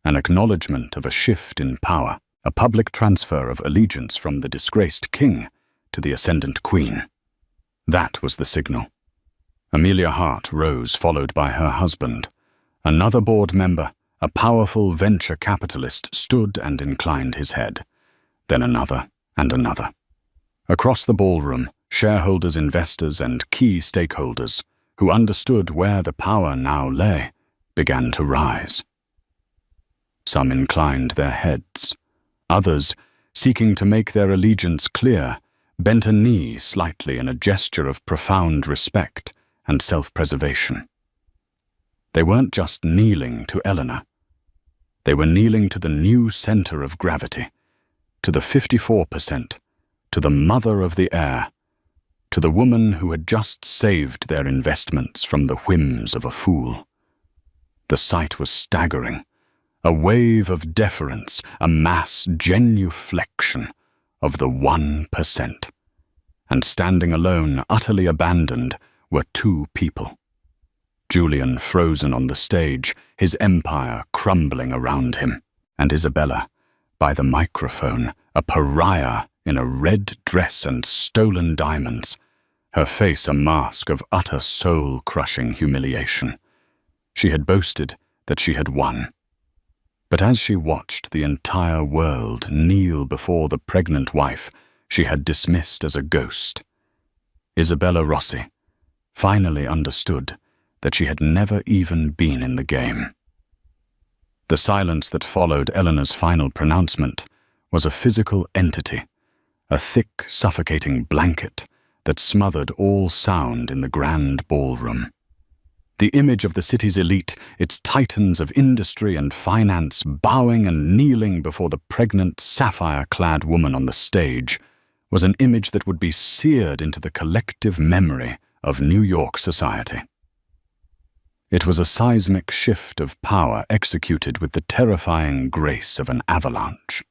an acknowledgement of a shift in power, a public transfer of allegiance from the disgraced king to the ascendant queen. That was the signal. Amelia Hart rose, followed by her husband. Another board member, a powerful venture capitalist, stood and inclined his head. Then another and another. Across the ballroom, shareholders, investors, and key stakeholders, who understood where the power now lay, began to rise. Some inclined their heads. Others, seeking to make their allegiance clear, bent a knee slightly in a gesture of profound respect and self-preservation. They weren't just kneeling to Eleanor. They were kneeling to the new center of gravity, to the 54%, to the mother of the heir, to the woman who had just saved their investments from the whims of a fool. The sight was staggering, a wave of deference, a mass genuflection of the 1%. And standing alone, utterly abandoned, were two people. Julian frozen on the stage, his empire crumbling around him, and Isabella, by the microphone, a pariah in a red dress and stolen diamonds, her face a mask of utter soul-crushing humiliation. She had boasted that she had won. But as she watched the entire world kneel before the pregnant wife she had dismissed as a ghost, Isabella Rossi finally understood that she had never even been in the game. The silence that followed Eleanor's final pronouncement was a physical entity, a thick, suffocating blanket that smothered all sound in the grand ballroom. The image of the city's elite, its titans of industry and finance, bowing and kneeling before the pregnant, sapphire-clad woman on the stage, was an image that would be seared into the collective memory of New York society. It was a seismic shift of power executed with the terrifying grace of an avalanche.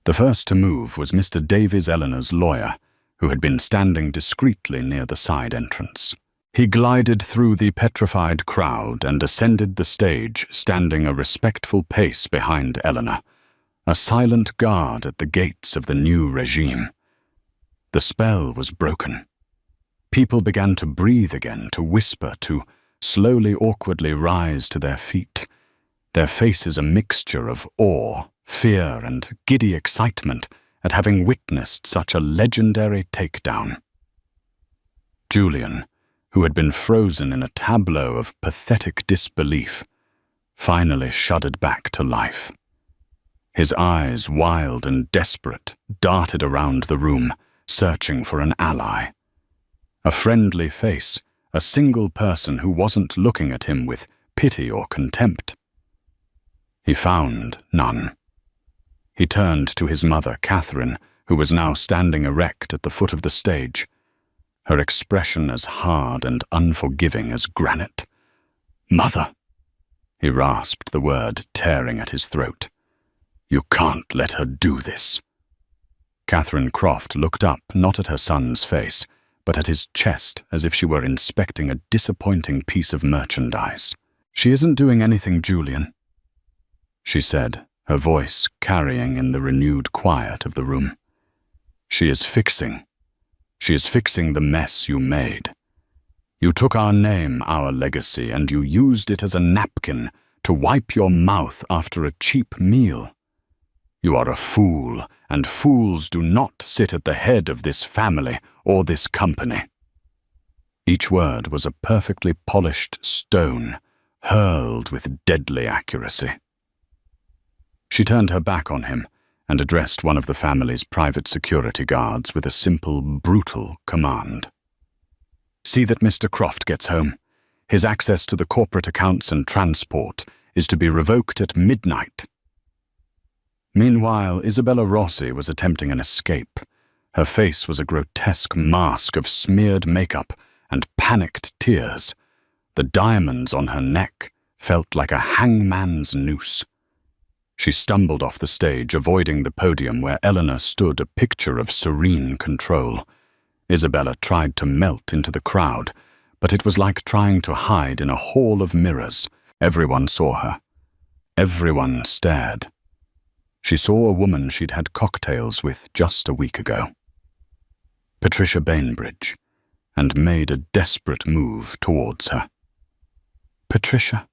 The first to move was Mr. Davies Eleanor's lawyer, who had been standing discreetly near the side entrance. He glided through the petrified crowd and ascended the stage, standing a respectful pace behind Eleanor, a silent guard at the gates of the new regime. The spell was broken. People began to breathe again, to whisper, to slowly, awkwardly rise to their feet, their faces a mixture of awe, fear, and giddy excitement at having witnessed such a legendary takedown. Julian, who had been frozen in a tableau of pathetic disbelief, finally shuddered back to life. His eyes, wild and desperate, darted around the room, searching for an ally. A friendly face, a single person who wasn't looking at him with pity or contempt. He found none. He turned to his mother, Catherine, who was now standing erect at the foot of the stage, her expression as hard and unforgiving as granite. "Mother!" He rasped the word, tearing at his throat. "You can't let her do this." Catherine Croft looked up, not at her son's face, but at his chest, as if she were inspecting a disappointing piece of merchandise. "She isn't doing anything, Julian," she said, her voice carrying in the renewed quiet of the room. She is fixing the mess you made. You took our name, our legacy, and you used it as a napkin to wipe your mouth after a cheap meal. You are a fool, and fools do not sit at the head of this family or this company." Each word was a perfectly polished stone, hurled with deadly accuracy. She turned her back on him and addressed one of the family's private security guards with a simple, brutal command. "See that Mr. Croft gets home. His access to the corporate accounts and transport is to be revoked at midnight." Meanwhile, Isabella Rossi was attempting an escape. Her face was a grotesque mask of smeared makeup and panicked tears. The diamonds on her neck felt like a hangman's noose. She stumbled off the stage, avoiding the podium where Eleanor stood, a picture of serene control. Isabella tried to melt into the crowd, but it was like trying to hide in a hall of mirrors. Everyone saw her. Everyone stared. She saw a woman she'd had cocktails with just a week ago. Patricia Bainbridge, and made a desperate move towards her. "Patricia,"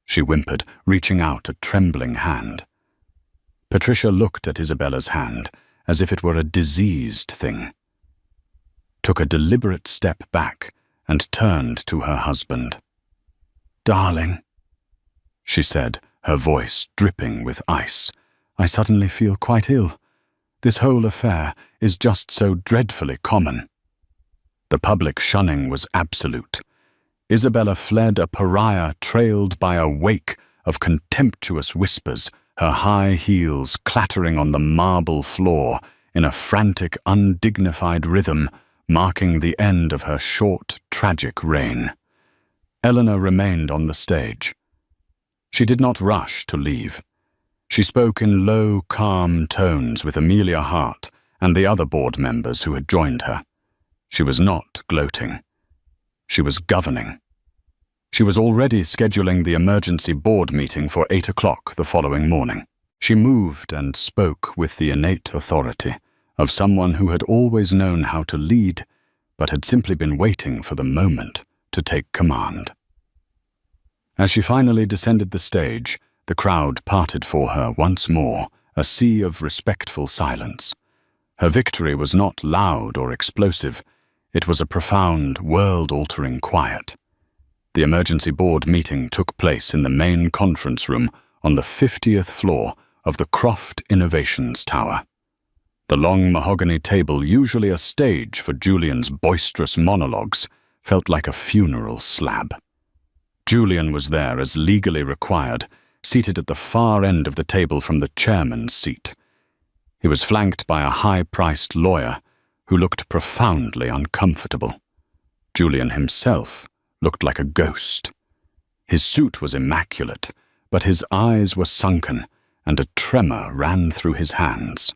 she whimpered, reaching out a trembling hand. Patricia looked at Isabella's hand as if it were a diseased thing, took a deliberate step back, and turned to her husband. "Darling," she said, her voice dripping with ice, "I suddenly feel quite ill. This whole affair is just so dreadfully common." The public shunning was absolute. Isabella fled a pariah trailed by a wake of contemptuous whispers, her high heels clattering on the marble floor in a frantic, undignified rhythm, marking the end of her short, tragic reign. Eleanor remained on the stage. She did not rush to leave. She spoke in low, calm tones with Amelia Hart and the other board members who had joined her. She was not gloating. She was governing. She was already scheduling the emergency board meeting for 8 o'clock the following morning. She moved and spoke with the innate authority of someone who had always known how to lead, but had simply been waiting for the moment to take command. As she finally descended the stage, the crowd parted for her once more, a sea of respectful silence. Her victory was not loud or explosive. It was a profound, world-altering quiet. The emergency board meeting took place in the main conference room on the 50th floor of the Croft Innovations Tower. The long mahogany table, usually a stage for Julian's boisterous monologues, felt like a funeral slab. Julian was there as legally required, seated at the far end of the table from the chairman's seat. He was flanked by a high-priced lawyer who looked profoundly uncomfortable. Julian himself looked like a ghost. His suit was immaculate, but his eyes were sunken, and a tremor ran through his hands.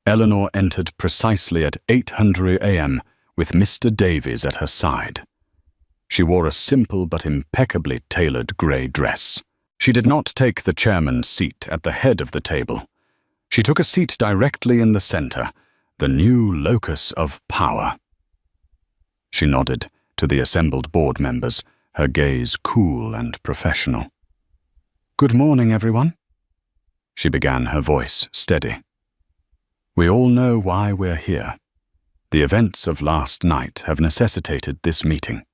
Eleanor entered precisely at 8:00 a.m. with Mr. Davies at her side. She wore a simple but impeccably tailored grey dress. She did not take the chairman's seat at the head of the table. She took a seat directly in the center, the new locus of power. She nodded to the assembled board members, her gaze cool and professional. "Good morning, everyone," she began, her voice steady. "We all know why we're here. The events of last night have necessitated this meeting.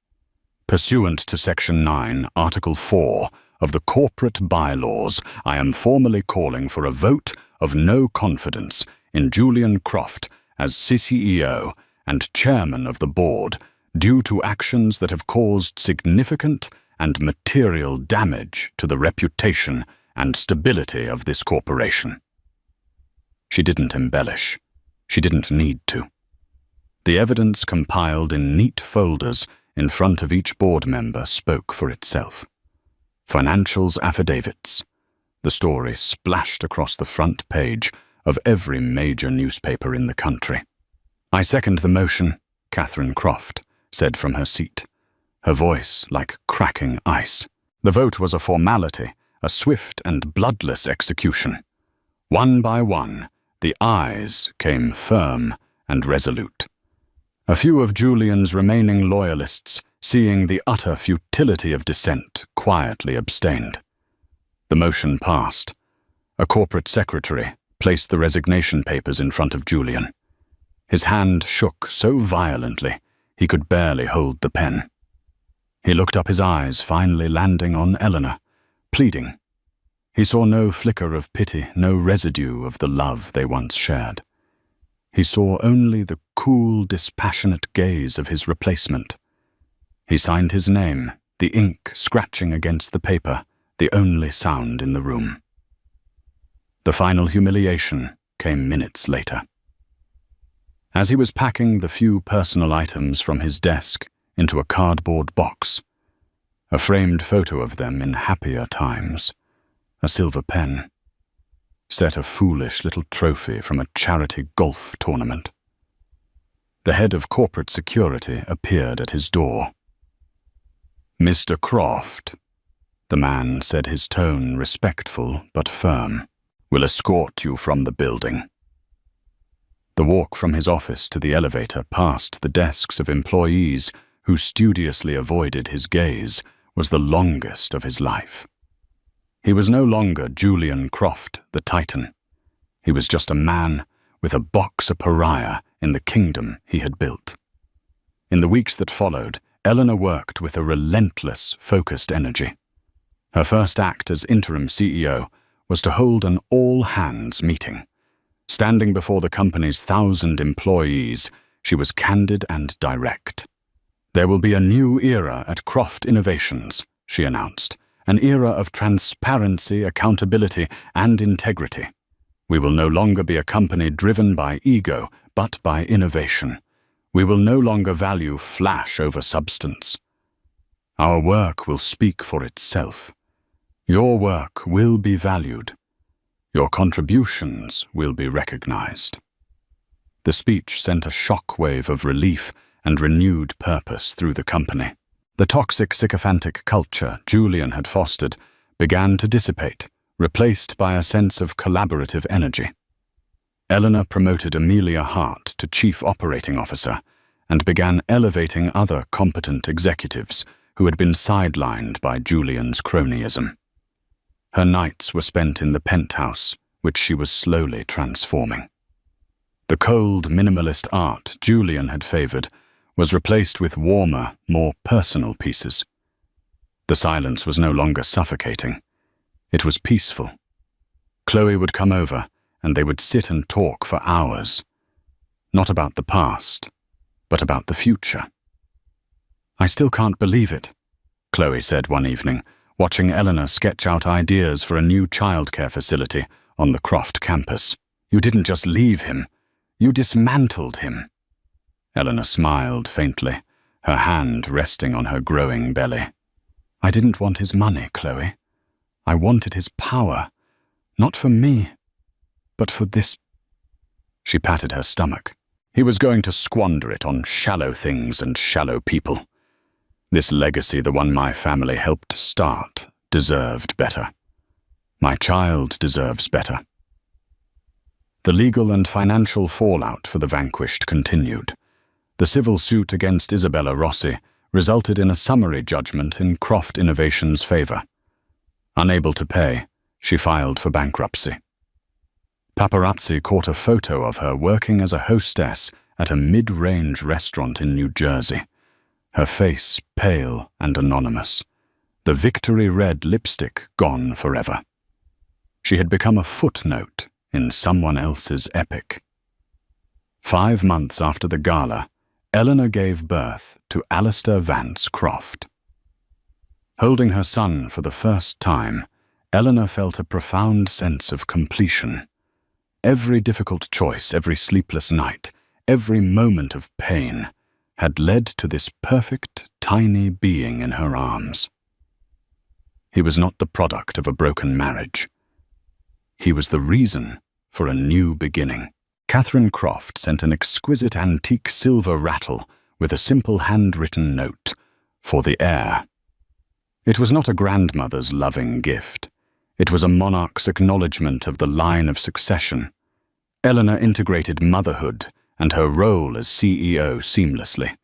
Pursuant to Section 9, Article 4 of the Corporate Bylaws, I am formally calling for a vote of no confidence in Julian Croft as CEO and Chairman of the Board due to actions that have caused significant and material damage to the reputation and stability of this corporation." She didn't embellish. She didn't need to. The evidence compiled in neat folders in front of each board member spoke for itself. Financials affidavits. The story splashed across the front page of every major newspaper in the country. "I second the motion," Catherine Croft said from her seat, her voice like cracking ice. The vote was a formality, a swift and bloodless execution. One by one, the ayes came firm and resolute. A few of Julian's remaining loyalists, seeing the utter futility of dissent, quietly abstained. The motion passed. A corporate secretary placed the resignation papers in front of Julian. His hand shook so violently he could barely hold the pen. He looked up, his eyes finally landing on Eleanor, pleading. He saw no flicker of pity, no residue of the love they once shared. He saw only the cool, dispassionate gaze of his replacement. He signed his name, the ink scratching against the paper, the only sound in the room. The final humiliation came minutes later. As he was packing the few personal items from his desk into a cardboard box, a framed photo of them in happier times, a silver pen, set a foolish little trophy from a charity golf tournament. The head of corporate security appeared at his door. "Mr. Croft," the man said, his tone respectful but firm, "will escort you from the building." The walk from his office to the elevator past the desks of employees who studiously avoided his gaze was the longest of his life. He was no longer Julian Croft, the Titan. He was just a man with a box of pariah in the kingdom he had built. In the weeks that followed, Eleanor worked with a relentless, focused energy. Her first act as interim CEO was to hold an all-hands meeting. Standing before the company's 1,000 employees, she was candid and direct. "There will be a new era at Croft Innovations," she announced, "an era of transparency, accountability, and integrity. We will no longer be a company driven by ego, but by innovation. We will no longer value flash over substance. Our work will speak for itself. Your work will be valued. Your contributions will be recognized." The speech sent a shockwave of relief and renewed purpose through the company. The toxic, sycophantic culture Julian had fostered began to dissipate, replaced by a sense of collaborative energy. Eleanor promoted Amelia Hart to Chief Operating Officer and began elevating other competent executives who had been sidelined by Julian's cronyism. Her nights were spent in the penthouse, which she was slowly transforming. The cold, minimalist art Julian had favored was replaced with warmer, more personal pieces. The silence was no longer suffocating. It was peaceful. Chloe would come over, and they would sit and talk for hours. Not about the past, but about the future. "I still can't believe it," Chloe said one evening, watching Eleanor sketch out ideas for a new childcare facility on the Croft campus. "You didn't just leave him, you dismantled him." Eleanor smiled faintly, her hand resting on her growing belly. "I didn't want his money, Chloe. I wanted his power, not for me, but for this." She patted her stomach. He was going to squander it on shallow things and shallow people. This legacy, the one my family helped start, deserved better. My child deserves better. The legal and financial fallout for the vanquished continued. The civil suit against Isabella Rossi resulted in a summary judgment in Croft Innovations' favor. Unable to pay, she filed for bankruptcy. Paparazzi caught a photo of her working as a hostess at a mid-range restaurant in New Jersey, her face pale and anonymous, the victory red lipstick gone forever. She had become a footnote in someone else's epic. 5 months after the gala, Eleanor gave birth to Alistair Vance Croft. Holding her son for the first time, Eleanor felt a profound sense of completion. Every difficult choice, every sleepless night, every moment of pain had led to this perfect, tiny being in her arms. He was not the product of a broken marriage. He was the reason for a new beginning. Catherine Croft sent an exquisite antique silver rattle with a simple handwritten note, "For the heir." It was not a grandmother's loving gift. It was a monarch's acknowledgement of the line of succession. Eleanor integrated motherhood and her role as CEO seamlessly.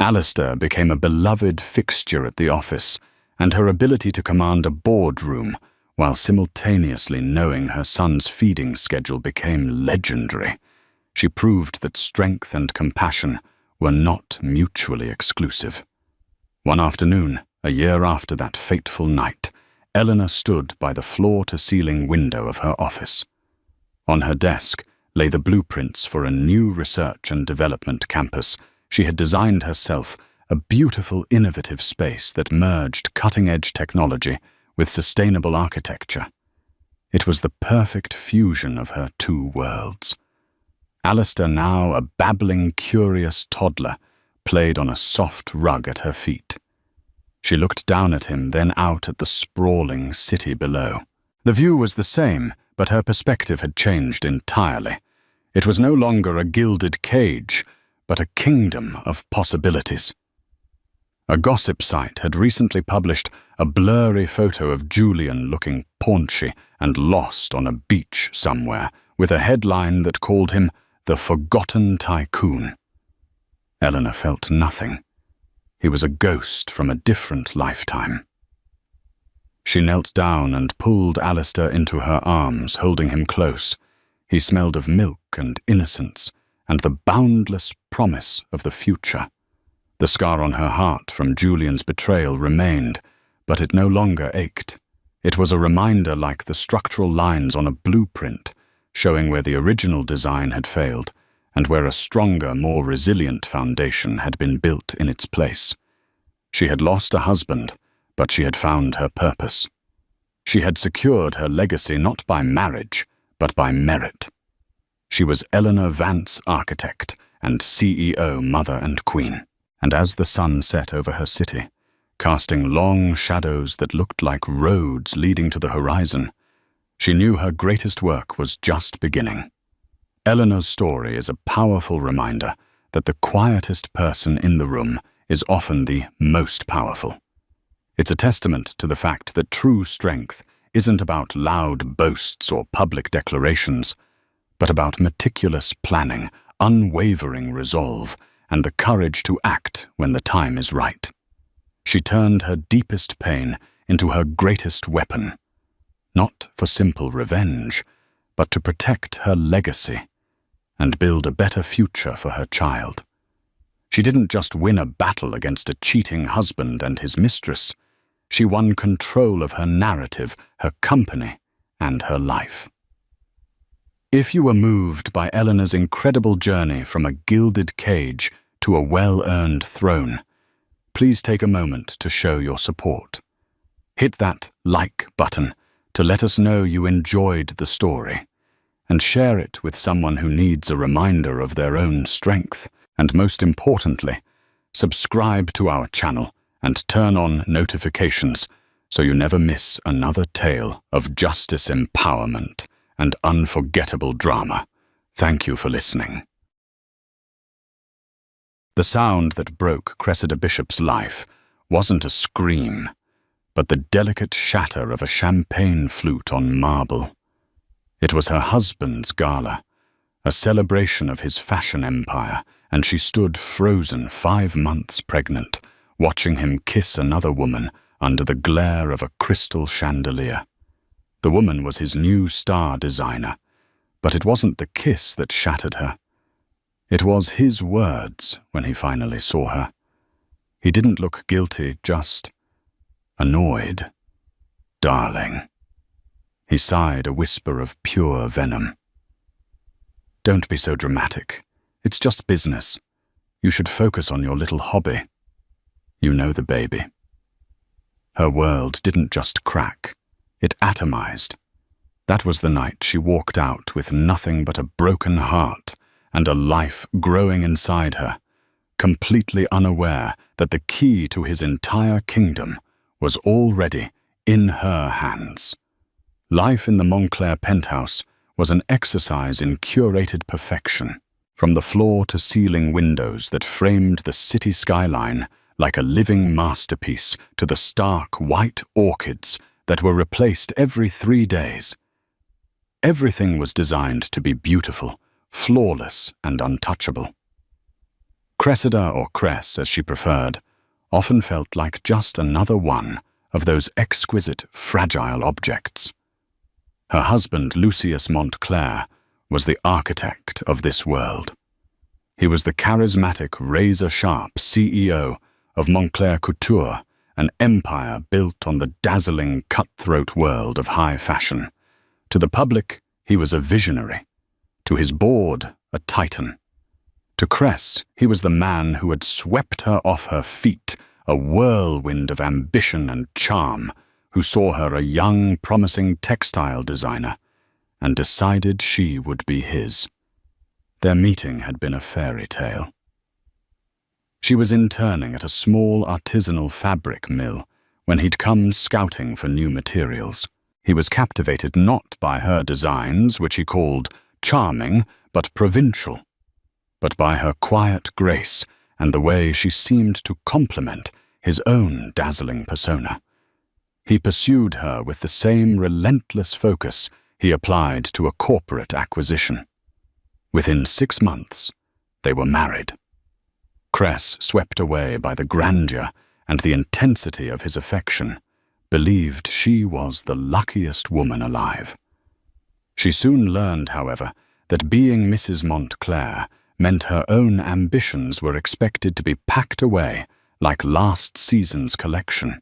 Alistair became a beloved fixture at the office, and her ability to command a boardroom while simultaneously knowing her son's feeding schedule became legendary. She proved that strength and compassion were not mutually exclusive. One afternoon, a year after that fateful night, Eleanor stood by the floor-to-ceiling window of her office. On her desk lay the blueprints for a new research and development campus. She had designed herself a beautiful, innovative space that merged cutting-edge technology with sustainable architecture. It was the perfect fusion of her two worlds. Alistair, now a babbling, curious toddler, played on a soft rug at her feet. She looked down at him, then out at the sprawling city below. The view was the same, but her perspective had changed entirely. It was no longer a gilded cage, but a kingdom of possibilities. A gossip site had recently published a blurry photo of Julian looking paunchy and lost on a beach somewhere, with a headline that called him the Forgotten Tycoon. Eleanor felt nothing. He was a ghost from a different lifetime. She knelt down and pulled Alistair into her arms, holding him close. He smelled of milk and innocence, and the boundless promise of the future. The scar on her heart from Julian's betrayal remained, but it no longer ached. It was a reminder like the structural lines on a blueprint, showing where the original design had failed, and where a stronger, more resilient foundation had been built in its place. She had lost a husband, but she had found her purpose. She had secured her legacy not by marriage, but by merit. She was Eleanor Vance Architect and CEO Mother and Queen. And as the sun set over her city, casting long shadows that looked like roads leading to the horizon, she knew her greatest work was just beginning. Eleanor's story is a powerful reminder that the quietest person in the room is often the most powerful. It's a testament to the fact that true strength isn't about loud boasts or public declarations, but about meticulous planning, unwavering resolve, and the courage to act when the time is right. She turned her deepest pain into her greatest weapon, not for simple revenge, but to protect her legacy and build a better future for her child. She didn't just win a battle against a cheating husband and his mistress. She won control of her narrative, her company, and her life. If you were moved by Eleanor's incredible journey from a gilded cage to a well-earned throne, please take a moment to show your support. Hit that like button to let us know you enjoyed the story, and share it with someone who needs a reminder of their own strength. And most importantly, subscribe to our channel and turn on notifications so you never miss another tale of justice, empowerment, and unforgettable drama. Thank you for listening. The sound that broke Cressida Bishop's life wasn't a scream, but the delicate shatter of a champagne flute on marble. It was her husband's gala, a celebration of his fashion empire, and she stood frozen 5 months pregnant, watching him kiss another woman under the glare of a crystal chandelier. The woman was his new star designer, but it wasn't the kiss that shattered her. It was his words when he finally saw her. He didn't look guilty, just annoyed. "Darling." He sighed, a whisper of pure venom. "Don't be so dramatic. It's just business. You should focus on your little hobby. You know the baby." Her world didn't just crack. It atomized. That was the night she walked out with nothing but a broken heart and a life growing inside her, completely unaware that the key to his entire kingdom was already in her hands. Life in the Montclair penthouse was an exercise in curated perfection, from the floor-to-ceiling windows that framed the city skyline like a living masterpiece to the stark white orchids that were replaced every 3 days. Everything was designed to be beautiful, flawless, and untouchable. Cressida, or Cress as she preferred, often felt like just another one of those exquisite, fragile objects. Her husband, Lucius Montclair, was the architect of this world. He was the charismatic, razor-sharp CEO of Montclair Couture, an empire built on the dazzling, cutthroat world of high fashion. To the public, he was a visionary. To his board, a titan. To Cress, he was the man who had swept her off her feet, a whirlwind of ambition and charm, who saw her a young, promising textile designer and decided she would be his. Their meeting had been a fairy tale. She was interning at a small artisanal fabric mill when he'd come scouting for new materials. He was captivated not by her designs, which he called charming but provincial, but by her quiet grace and the way she seemed to complement his own dazzling persona. He pursued her with the same relentless focus he applied to a corporate acquisition. Within 6 months, they were married. Cress, swept away by the grandeur and the intensity of his affection, believed she was the luckiest woman alive. She soon learned, however, that being Mrs. Montclair meant her own ambitions were expected to be packed away like last season's collection.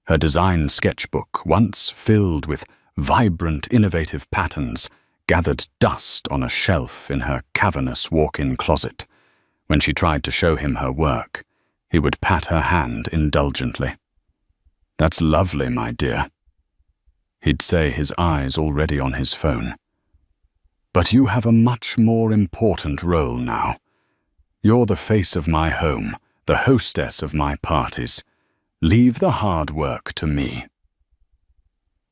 Her design sketchbook, once filled with vibrant, innovative patterns, gathered dust on a shelf in her cavernous walk-in closet. When she tried to show him her work, he would pat her hand indulgently. "That's lovely, my dear," he'd say, his eyes already on his phone. "But you have a much more important role now. You're the face of my home, the hostess of my parties. Leave the hard work to me."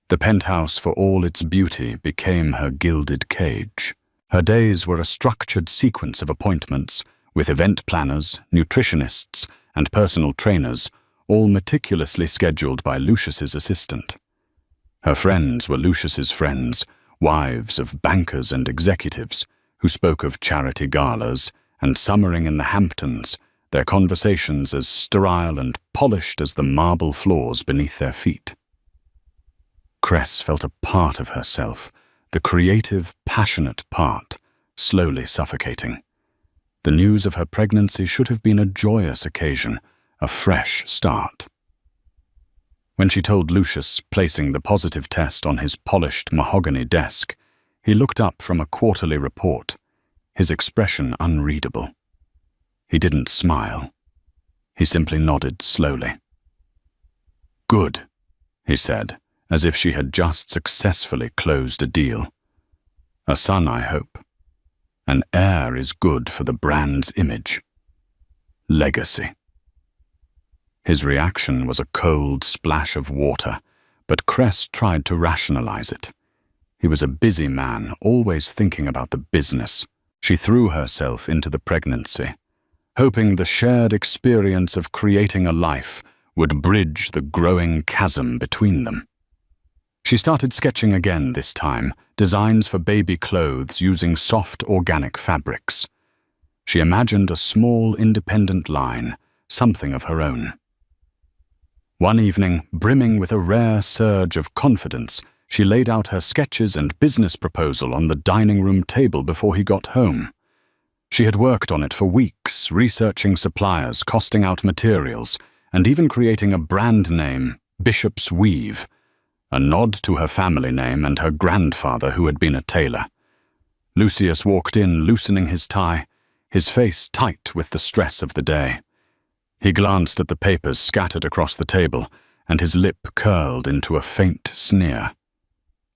The penthouse, for all its beauty, became her gilded cage. Her days were a structured sequence of appointments with event planners, nutritionists, and personal trainers, all meticulously scheduled by Lucius's assistant. Her friends were Lucius's friends, wives of bankers and executives, who spoke of charity galas and summering in the Hamptons, their conversations as sterile and polished as the marble floors beneath their feet. Cress felt a part of herself, the creative, passionate part, slowly suffocating. The news of her pregnancy should have been a joyous occasion, a fresh start. When she told Lucius, placing the positive test on his polished mahogany desk, he looked up from a quarterly report, his expression unreadable. He didn't smile. He simply nodded slowly. "Good," he said, as if she had just successfully closed a deal. "A son, I hope. An heir is good for the brand's image. Legacy." His reaction was a cold splash of water, but Cress tried to rationalize it. He was a busy man, always thinking about the business. She threw herself into the pregnancy, hoping the shared experience of creating a life would bridge the growing chasm between them. She started sketching again this time, designs for baby clothes using soft organic fabrics. She imagined a small independent line, something of her own. One evening, brimming with a rare surge of confidence, she laid out her sketches and business proposal on the dining room table before he got home. She had worked on it for weeks, researching suppliers, costing out materials, and even creating a brand name, Bishop's Weave, a nod to her family name and her grandfather who had been a tailor. Lucius walked in, loosening his tie, his face tight with the stress of the day. He glanced at the papers scattered across the table, and his lip curled into a faint sneer.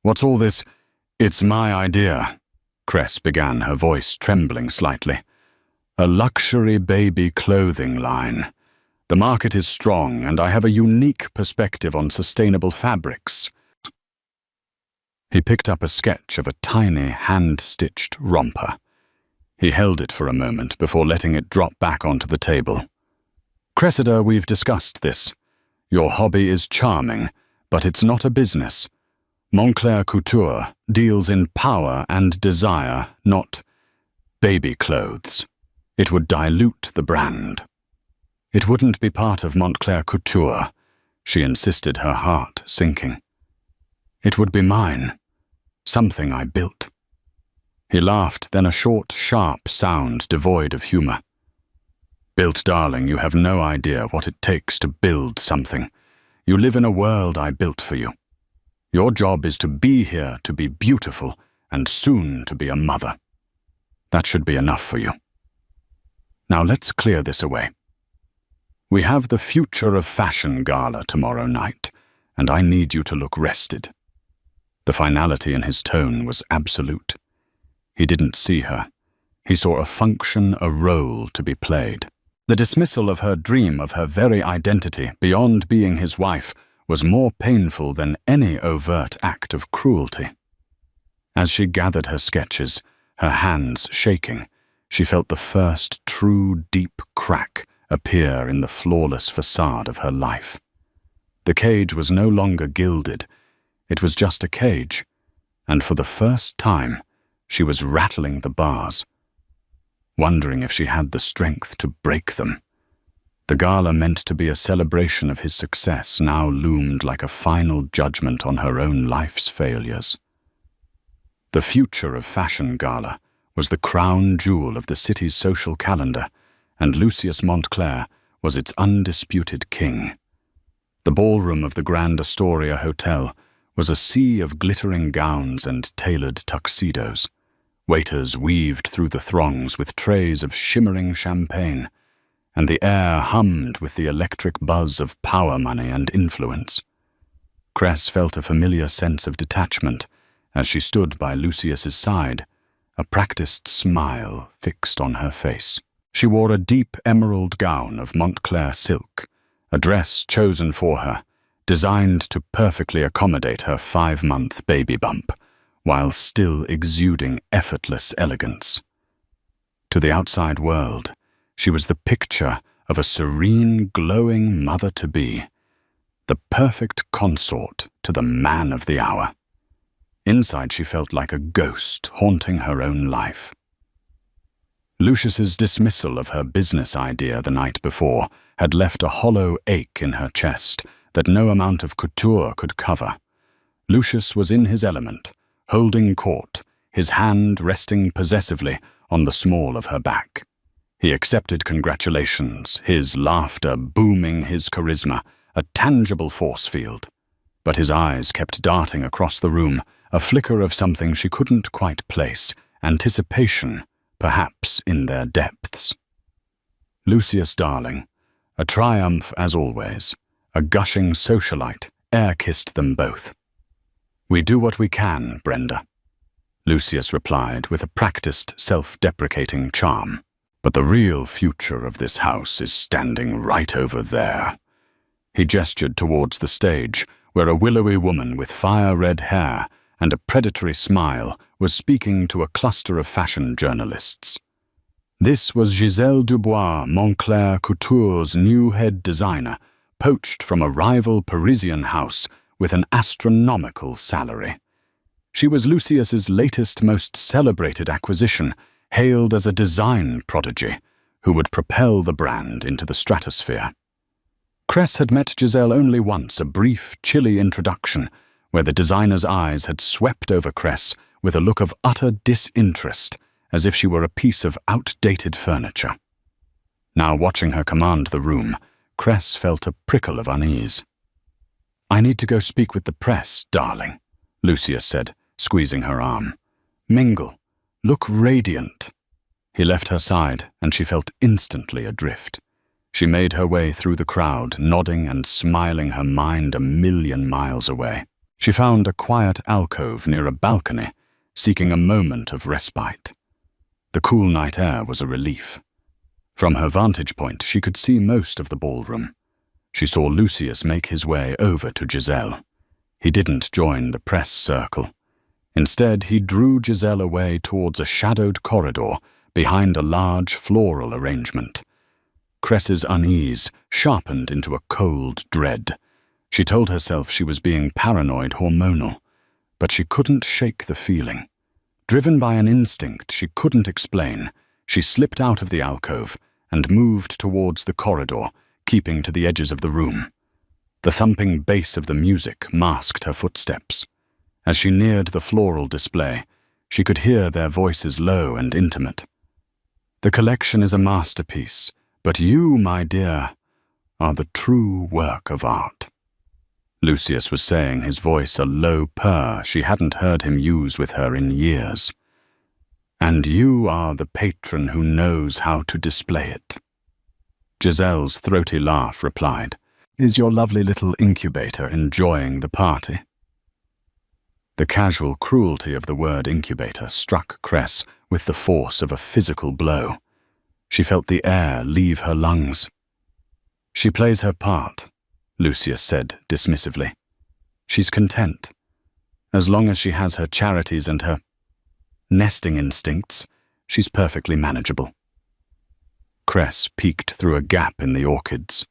"What's all this? It's my idea," Cress began, her voice trembling slightly. "A luxury baby clothing line. The market is strong, and I have a unique perspective on sustainable fabrics." He picked up a sketch of a tiny, hand-stitched romper. He held it for a moment before letting it drop back onto the table. "Cressida, we've discussed this. Your hobby is charming, but it's not a business. Montclair Couture deals in power and desire, not baby clothes. It would dilute the brand." "It wouldn't be part of Montclair Couture," she insisted, her heart sinking. "It would be mine, something I built." He laughed, then a short, sharp sound devoid of humor. "Built, darling, you have no idea what it takes to build something. You live in a world I built for you. Your job is to be here, to be beautiful, and soon to be a mother. That should be enough for you. Now let's clear this away. We have the Future of Fashion Gala tomorrow night, and I need you to look rested." The finality in his tone was absolute. He didn't see her. He saw a function, a role to be played. The dismissal of her dream of her very identity beyond being his wife was more painful than any overt act of cruelty. As she gathered her sketches, her hands shaking, she felt the first true deep crack appear in the flawless facade of her life. The cage was no longer gilded. It was just a cage, and for the first time, she was rattling the bars, wondering if she had the strength to break them. The gala, meant to be a celebration of his success, now loomed like a final judgment on her own life's failures. The Future of Fashion Gala was the crown jewel of the city's social calendar, and Lucius Montclair was its undisputed king. The ballroom of the Grand Astoria Hotel was a sea of glittering gowns and tailored tuxedos. Waiters weaved through the throngs with trays of shimmering champagne, and the air hummed with the electric buzz of power money and influence. Cress felt a familiar sense of detachment as she stood by Lucius's side, a practiced smile fixed on her face. She wore a deep emerald gown of Montclair silk, a dress chosen for her, designed to perfectly accommodate her 5-month baby bump, while still exuding effortless elegance. To the outside world, she was the picture of a serene, glowing mother-to-be, the perfect consort to the man of the hour. Inside, she felt like a ghost haunting her own life. Lucius's dismissal of her business idea the night before had left a hollow ache in her chest that no amount of couture could cover. Lucius was in his element, holding court, his hand resting possessively on the small of her back. He accepted congratulations, his laughter booming his charisma, a tangible force field. But his eyes kept darting across the room, a flicker of something she couldn't quite place, anticipation, perhaps in their depths. "Lucius, darling, A triumph as always. A gushing socialite air-kissed them both. "We do what we can, Brenda," Lucius replied with a practiced, self-deprecating charm. "But the real future of this house is standing right over there." He gestured towards the stage, where a willowy woman with fire-red hair and a predatory smile was speaking to a cluster of fashion journalists. This was Giselle Dubois, Montclair Couture's new head designer, poached from a rival Parisian house with an astronomical salary. She was Lucius's latest, most celebrated acquisition, hailed as a design prodigy who would propel the brand into the stratosphere. Cress had met Giselle only once, a brief, chilly introduction, where the designer's eyes had swept over Cress with a look of utter disinterest, as if she were a piece of outdated furniture. Now, watching her command the room, Cress felt a prickle of unease. "I need to go speak with the press, darling," Lucius said, squeezing her arm. "Mingle. Look radiant." He left her side, and she felt instantly adrift. She made her way through the crowd, nodding and smiling, her mind a million miles away. She found a quiet alcove near a balcony, seeking a moment of respite. The cool night air was a relief. From her vantage point, she could see most of the ballroom. She saw Lucius make his way over to Giselle. He didn't join the press circle. Instead, he drew Giselle away towards a shadowed corridor behind a large floral arrangement. Cress's unease sharpened into a cold dread. She told herself she was being paranoid hormonal, but she couldn't shake the feeling. Driven by an instinct she couldn't explain, she slipped out of the alcove and moved towards the corridor, keeping to the edges of the room. The thumping bass of the music masked her footsteps. As she neared the floral display, she could hear their voices low and intimate. "The collection is a masterpiece, but you, my dear, are the true work of art," Lucius was saying, his voice a low purr she hadn't heard him use with her in years. "And you are the patron who knows how to display it." Giselle's throaty laugh replied, "Is your lovely little incubator enjoying the party?" The casual cruelty of the word incubator struck Cress with the force of a physical blow. She felt the air leave her lungs. "She plays her part," Lucius said dismissively. "She's content. As long as she has her charities and her nesting instincts, she's perfectly manageable." Cress peeked through a gap in the orchids.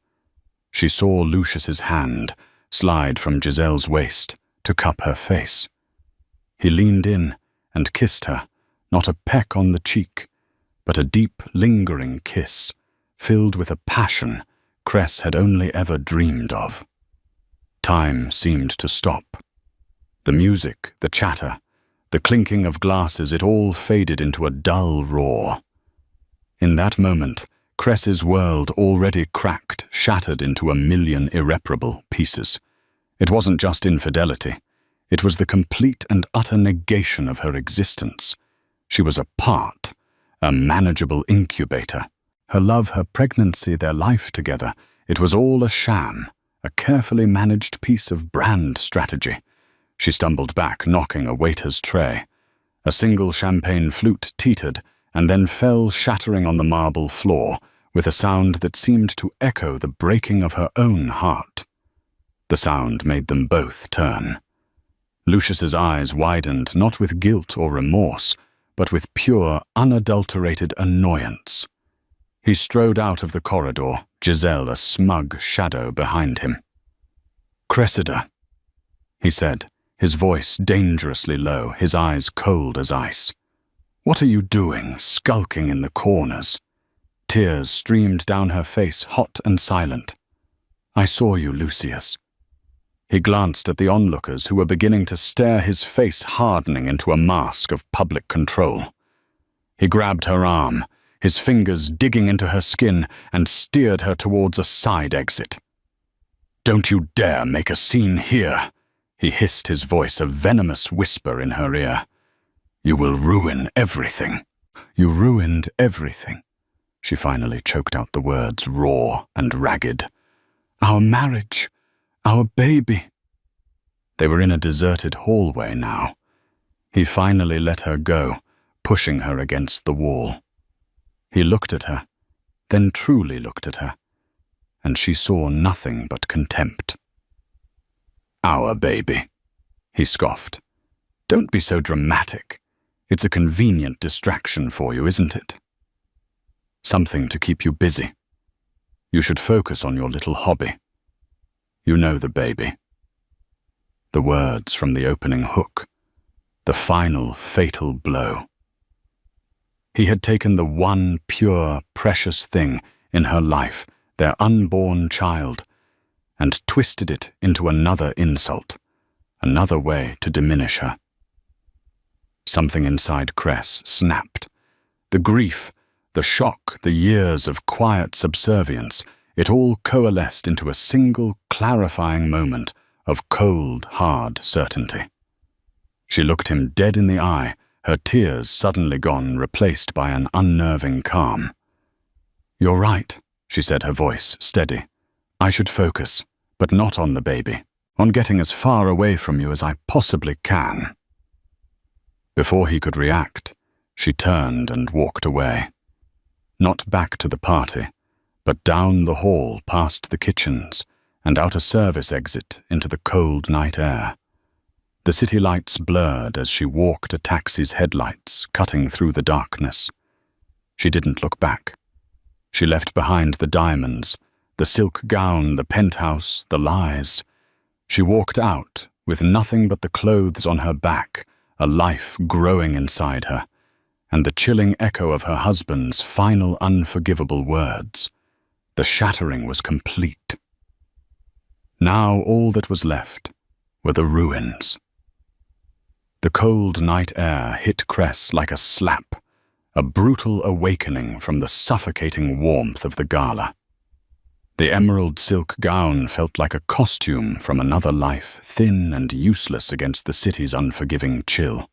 She saw Lucius's hand slide from Giselle's waist to cup her face. He leaned in and kissed her, not a peck on the cheek, but a deep, lingering kiss, filled with a passion Cress had only ever dreamed of. Time seemed to stop. The music, the chatter, the clinking of glasses, it all faded into a dull roar. In that moment, Cress's world, already cracked, shattered into a million irreparable pieces. It wasn't just infidelity. It was the complete and utter negation of her existence. She was a part, a manageable incubator. Her love, her pregnancy, their life together, it was all a sham, a carefully managed piece of brand strategy. She stumbled back, knocking a waiter's tray. A single champagne flute teetered and then fell shattering on the marble floor with a sound that seemed to echo the breaking of her own heart. The sound made them both turn. Lucius's eyes widened, not with guilt or remorse, but with pure, unadulterated annoyance. He strode out of the corridor, Giselle a smug shadow behind him. "Cressida," he said, his voice dangerously low, his eyes cold as ice. "What are you doing, skulking in the corners?" Tears streamed down her face, hot and silent. "I saw you, Lucius." He glanced at the onlookers who were beginning to stare, his face hardening into a mask of public control. He grabbed her arm, his fingers digging into her skin, and steered her towards a side exit. "Don't you dare make a scene here," he hissed, his voice a venomous whisper in her ear. "You will ruin everything." "You ruined everything," She finally choked out the words, raw and ragged. "Our marriage, our baby." They were in a deserted hallway now. He finally let her go, pushing her against the wall. He looked at her, then truly looked at her, and she saw nothing but contempt. "Our baby," he scoffed. "Don't be so dramatic. It's a convenient distraction for you, isn't it? Something to keep you busy. You should focus on your little hobby. You know the baby." The words from the opening hook, the final fatal blow. He had taken the one pure, precious thing in her life, their unborn child, and twisted it into another insult, another way to diminish her. Something inside Cress snapped. The grief, the shock, the years of quiet subservience, it all coalesced into a single clarifying moment of cold, hard certainty. She looked him dead in the eye, her tears suddenly gone, replaced by an unnerving calm. "You're right," she said, her voice steady. "I should focus, but not on the baby, on getting as far away from you as I possibly can." Before he could react, she turned and walked away. Not back to the party, but down the hall past the kitchens and out a service exit into the cold night air. The city lights blurred as she walked a taxi's headlights, cutting through the darkness. She didn't look back. She left behind the diamonds, the silk gown, the penthouse, the lies. She walked out with nothing but the clothes on her back, a life growing inside her, and the chilling echo of her husband's final unforgivable words. The shattering was complete. Now all that was left were the ruins. The cold night air hit Cress like a slap, a brutal awakening from the suffocating warmth of the gala. The emerald silk gown felt like a costume from another life, thin and useless against the city's unforgiving chill.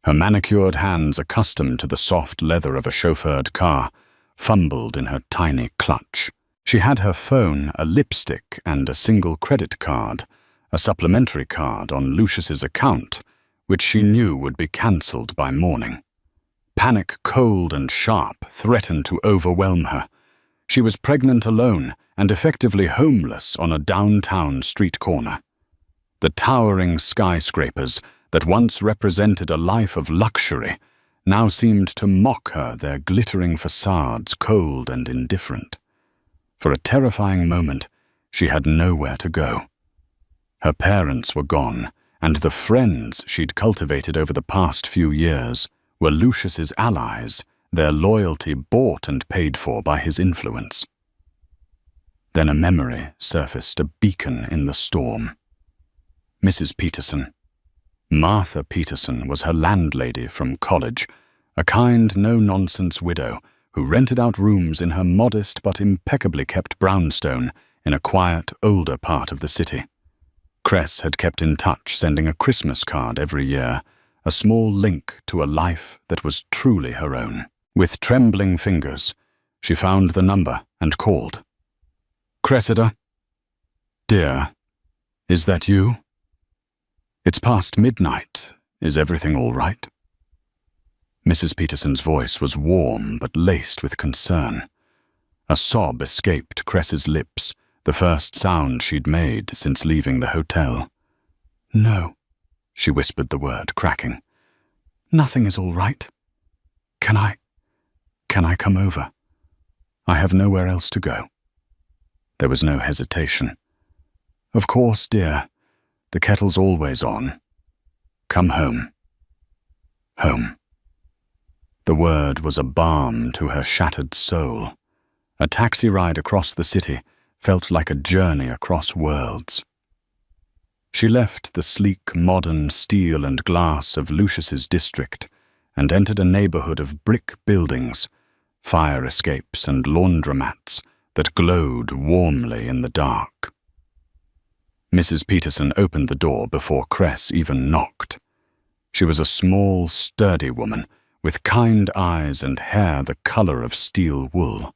Her manicured hands, accustomed to the soft leather of a chauffeured car, fumbled in her tiny clutch. She had her phone, a lipstick, and a single credit card, a supplementary card on Lucius's account, which she knew would be cancelled by morning. Panic, cold and sharp, threatened to overwhelm her. She was pregnant alone and effectively homeless on a downtown street corner. The towering skyscrapers that once represented a life of luxury now seemed to mock her, their glittering facades cold and indifferent. For a terrifying moment, she had nowhere to go. Her parents were gone, and the friends she'd cultivated over the past few years were Lucius's allies, their loyalty bought and paid for by his influence. Then a memory surfaced, a beacon in the storm. Mrs. Peterson. Martha Peterson was her landlady from college, a kind, no-nonsense widow who rented out rooms in her modest but impeccably kept brownstone in a quiet, older part of the city. Cress had kept in touch, sending a Christmas card every year, a small link to a life that was truly her own. With trembling fingers, she found the number and called. "Cressida? Dear, is that you? It's past midnight. Is everything all right?" Mrs. Peterson's voice was warm but laced with concern. A sob escaped Cress's lips, the first sound she'd made since leaving the hotel. "No," she whispered the word, cracking. "Nothing is all right. Can I come over? I have nowhere else to go." There was no hesitation. "Of course, dear. The kettle's always on. Come home." Home. The word was a balm to her shattered soul. A taxi ride across the city felt like a journey across worlds. She left the sleek, modern steel and glass of Lucius's district and entered a neighborhood of brick buildings, fire escapes and laundromats that glowed warmly in the dark. Mrs. Peterson opened the door before Cress even knocked. She was a small, sturdy woman with kind eyes and hair the color of steel wool.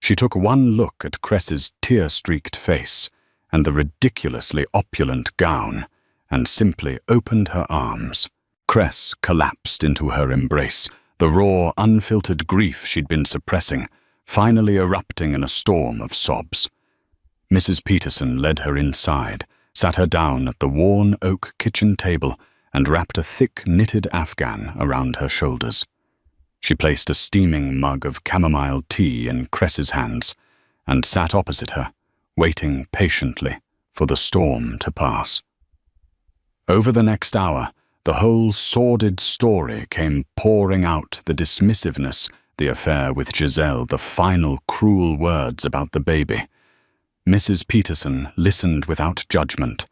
She took one look at Cress's tear-streaked face and the ridiculously opulent gown, and simply opened her arms. Cress collapsed into her embrace, the raw, unfiltered grief she'd been suppressing, finally erupting in a storm of sobs. Mrs. Peterson led her inside, sat her down at the worn oak kitchen table, and wrapped a thick knitted afghan around her shoulders. She placed a steaming mug of chamomile tea in Cress's hands, and sat opposite her, waiting patiently for the storm to pass. Over the next hour, the whole sordid story came pouring out, the dismissiveness, the affair with Giselle, the final cruel words about the baby. Mrs. Peterson listened without judgment,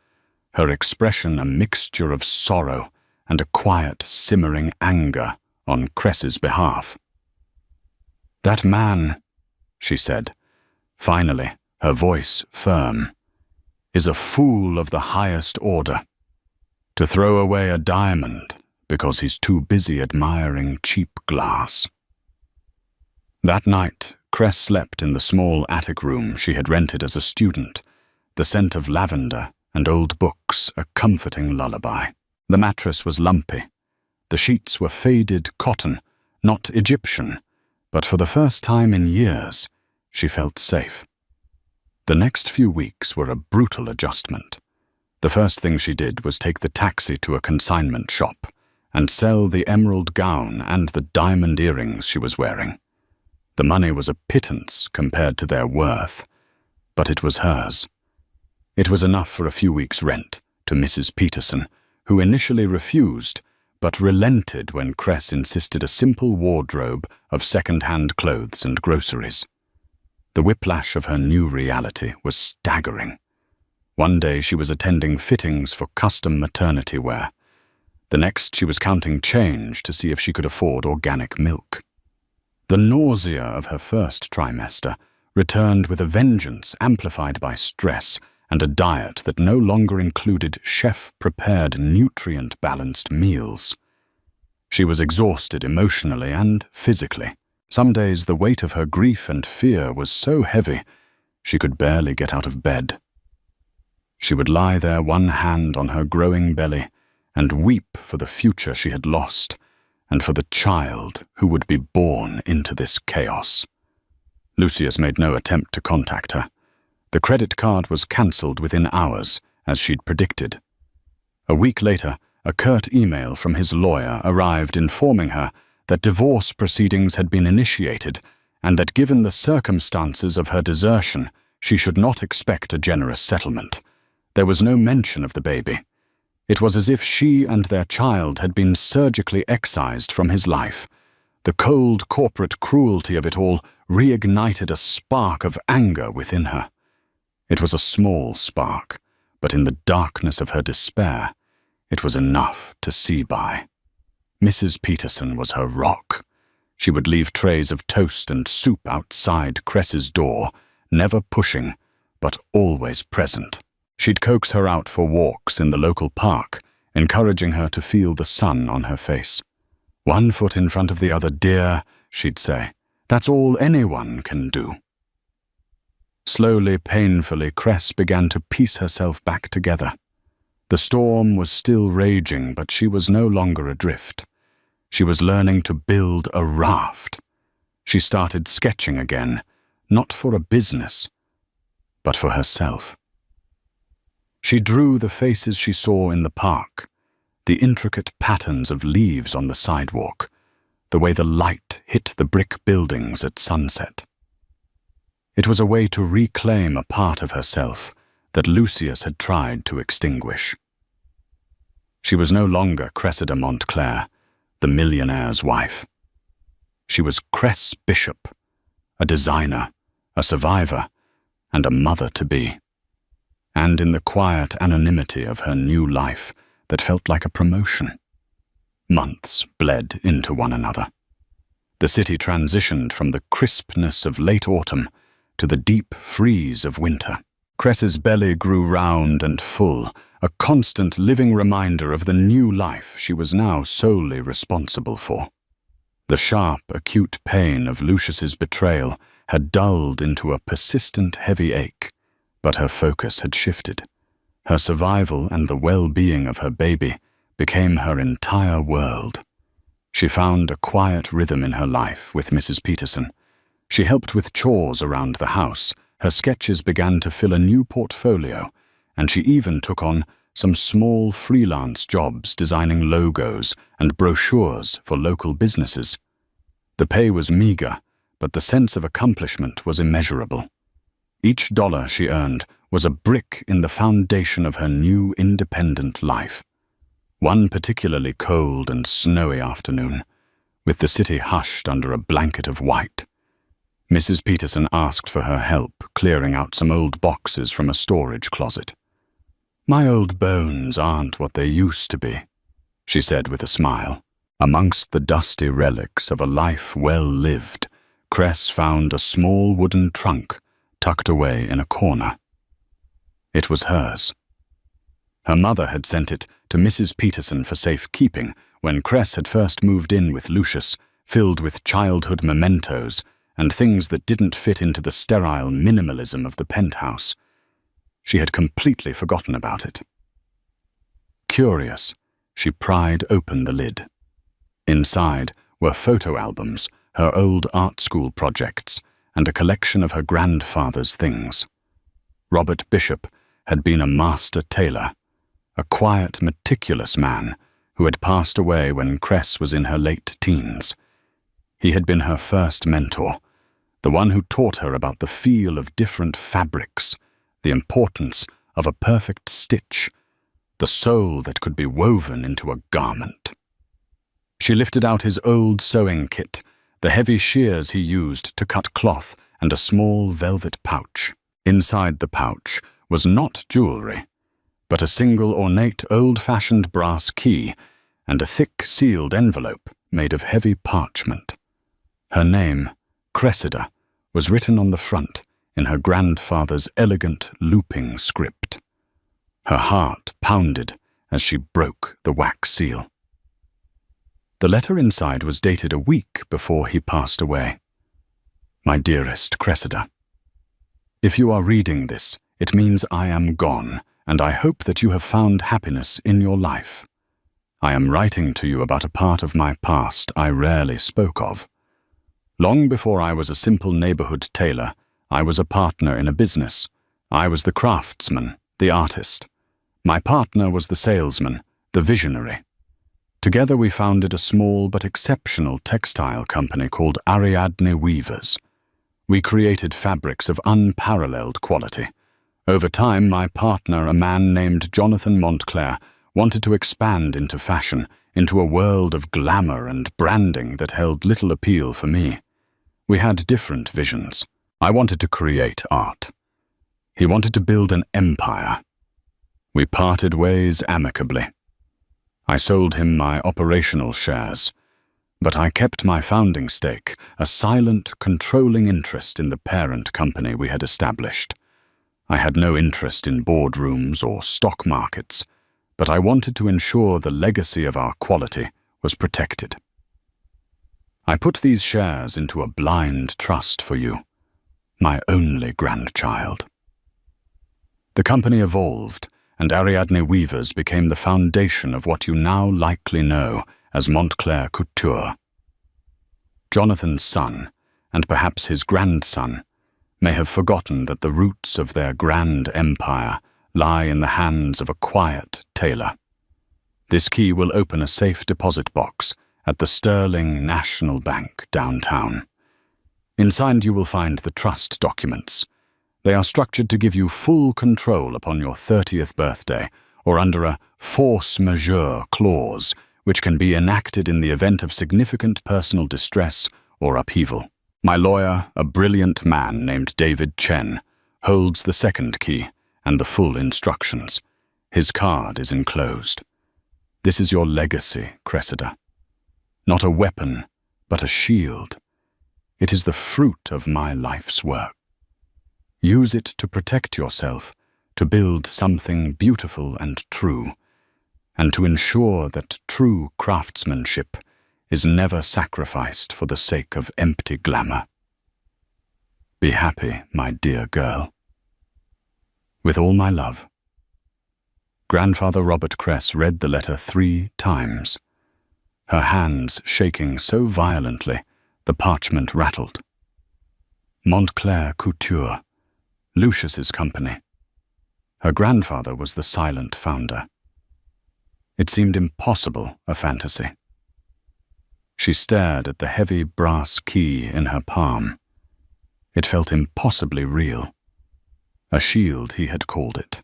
her expression a mixture of sorrow and a quiet, simmering anger on Cress's behalf. "That man," she said, finally, her voice firm, "is a fool of the highest order. To throw away a diamond because he's too busy admiring cheap glass." That night, Cress slept in the small attic room she had rented as a student, the scent of lavender and old books a comforting lullaby. The mattress was lumpy. The sheets were faded cotton, not Egyptian, but for the first time in years, she felt safe. The next few weeks were a brutal adjustment. The first thing she did was take the taxi to a consignment shop and sell the emerald gown and the diamond earrings she was wearing. The money was a pittance compared to their worth, but it was hers. It was enough for a few weeks' rent to Mrs. Peterson, who initially refused, but relented when Cress insisted a simple wardrobe of second-hand clothes and groceries. The whiplash of her new reality was staggering. One day she was attending fittings for custom maternity wear. The next she was counting change to see if she could afford organic milk. The nausea of her first trimester returned with a vengeance amplified by stress and a diet that no longer included chef-prepared, nutrient-balanced meals. She was exhausted emotionally and physically. Some days the weight of her grief and fear was so heavy she could barely get out of bed. She would lie there, one hand on her growing belly, and weep for the future she had lost, and for the child who would be born into this chaos. Lucius made no attempt to contact her. The credit card was cancelled within hours, as she'd predicted. A week later, a curt email from his lawyer arrived informing her that divorce proceedings had been initiated and that given the circumstances of her desertion, she should not expect a generous settlement. There was no mention of the baby. It was as if she and their child had been surgically excised from his life. The cold corporate cruelty of it all reignited a spark of anger within her. It was a small spark, but in the darkness of her despair, it was enough to see by. Mrs. Peterson was her rock. She would leave trays of toast and soup outside Cress's door, never pushing, but always present. She'd coax her out for walks in the local park, encouraging her to feel the sun on her face. "One foot in front of the other, dear," she'd say. "That's all anyone can do." Slowly, painfully, Cress began to piece herself back together. The storm was still raging, but she was no longer adrift. She was learning to build a raft. She started sketching again, not for a business, but for herself. She drew the faces she saw in the park, the intricate patterns of leaves on the sidewalk, the way the light hit the brick buildings at sunset. It was a way to reclaim a part of herself that Lucius had tried to extinguish. She was no longer Cressida Montclair, the millionaire's wife. She was Cress Bishop, a designer, a survivor, and a mother-to-be. And in the quiet anonymity of her new life that felt like a promotion, months bled into one another. The city transitioned from the crispness of late autumn to the deep freeze of winter. Cress's belly grew round and full, a constant living reminder of the new life she was now solely responsible for. The sharp, acute pain of Lucius's betrayal had dulled into a persistent heavy ache, but her focus had shifted. Her survival and the well-being of her baby became her entire world. She found a quiet rhythm in her life with Mrs. Peterson. She helped with chores around the house, her sketches began to fill a new portfolio, and she even took on some small freelance jobs designing logos and brochures for local businesses. The pay was meager, but the sense of accomplishment was immeasurable. Each dollar she earned was a brick in the foundation of her new independent life. One particularly cold and snowy afternoon, with the city hushed under a blanket of white, Mrs. Peterson asked for her help clearing out some old boxes from a storage closet. "My old bones aren't what they used to be," she said with a smile. Amongst the dusty relics of a life well lived, Cress found a small wooden trunk tucked away in a corner. It was hers. Her mother had sent it to Mrs. Peterson for safekeeping when Cress had first moved in with Lucius, filled with childhood mementos and things that didn't fit into the sterile minimalism of the penthouse. She had completely forgotten about it. Curious, she pried open the lid. Inside were photo albums, her old art school projects, and a collection of her grandfather's things. Robert Bishop had been a master tailor, a quiet, meticulous man who had passed away when Cress was in her late teens. He had been her first mentor, the one who taught her about the feel of different fabrics, the importance of a perfect stitch, the soul that could be woven into a garment. She lifted out his old sewing kit, the heavy shears he used to cut cloth, and a small velvet pouch. Inside the pouch was not jewelry, but a single ornate old-fashioned brass key and a thick sealed envelope made of heavy parchment. Her name, Cressida, was written on the front in her grandfather's elegant looping script. Her heart pounded as she broke the wax seal. The letter inside was dated a week before he passed away. "My dearest Cressida, if you are reading this, it means I am gone, and I hope that you have found happiness in your life. I am writing to you about a part of my past I rarely spoke of. Long before I was a simple neighborhood tailor, I was a partner in a business. I was the craftsman, the artist. My partner was the salesman, the visionary. Together we founded a small but exceptional textile company called Ariadne Weavers. We created fabrics of unparalleled quality. Over time, my partner, a man named Jonathan Montclair, wanted to expand into fashion, into a world of glamour and branding that held little appeal for me. We had different visions. I wanted to create art. He wanted to build an empire. We parted ways amicably. I sold him my operational shares, but I kept my founding stake, a silent, controlling interest in the parent company we had established. I had no interest in boardrooms or stock markets, but I wanted to ensure the legacy of our quality was protected. I put these shares into a blind trust for you, my only grandchild. The company evolved, and Ariadne Weavers became the foundation of what you now likely know as Montclair Couture. Jonathan's son, and perhaps his grandson, may have forgotten that the roots of their grand empire lie in the hands of a quiet tailor. This key will open a safe deposit box at the Sterling National Bank downtown. Inside you will find the trust documents. They are structured to give you full control upon your 30th birthday, or under a force majeure clause, which can be enacted in the event of significant personal distress or upheaval. My lawyer, a brilliant man named David Chen, holds the second key and the full instructions. His card is enclosed. This is your legacy, Cressida. Not a weapon, but a shield. It is the fruit of my life's work. Use it to protect yourself, to build something beautiful and true, and to ensure that true craftsmanship is never sacrificed for the sake of empty glamour. Be happy, my dear girl. With all my love. Grandfather Robert Cress read the letter 3 times, her hands shaking so violently the parchment rattled. Montclair Couture, Lucius's company. Her grandfather was the silent founder. It seemed impossible a fantasy. She stared at the heavy brass key in her palm. It felt impossibly real. A shield, he had called it.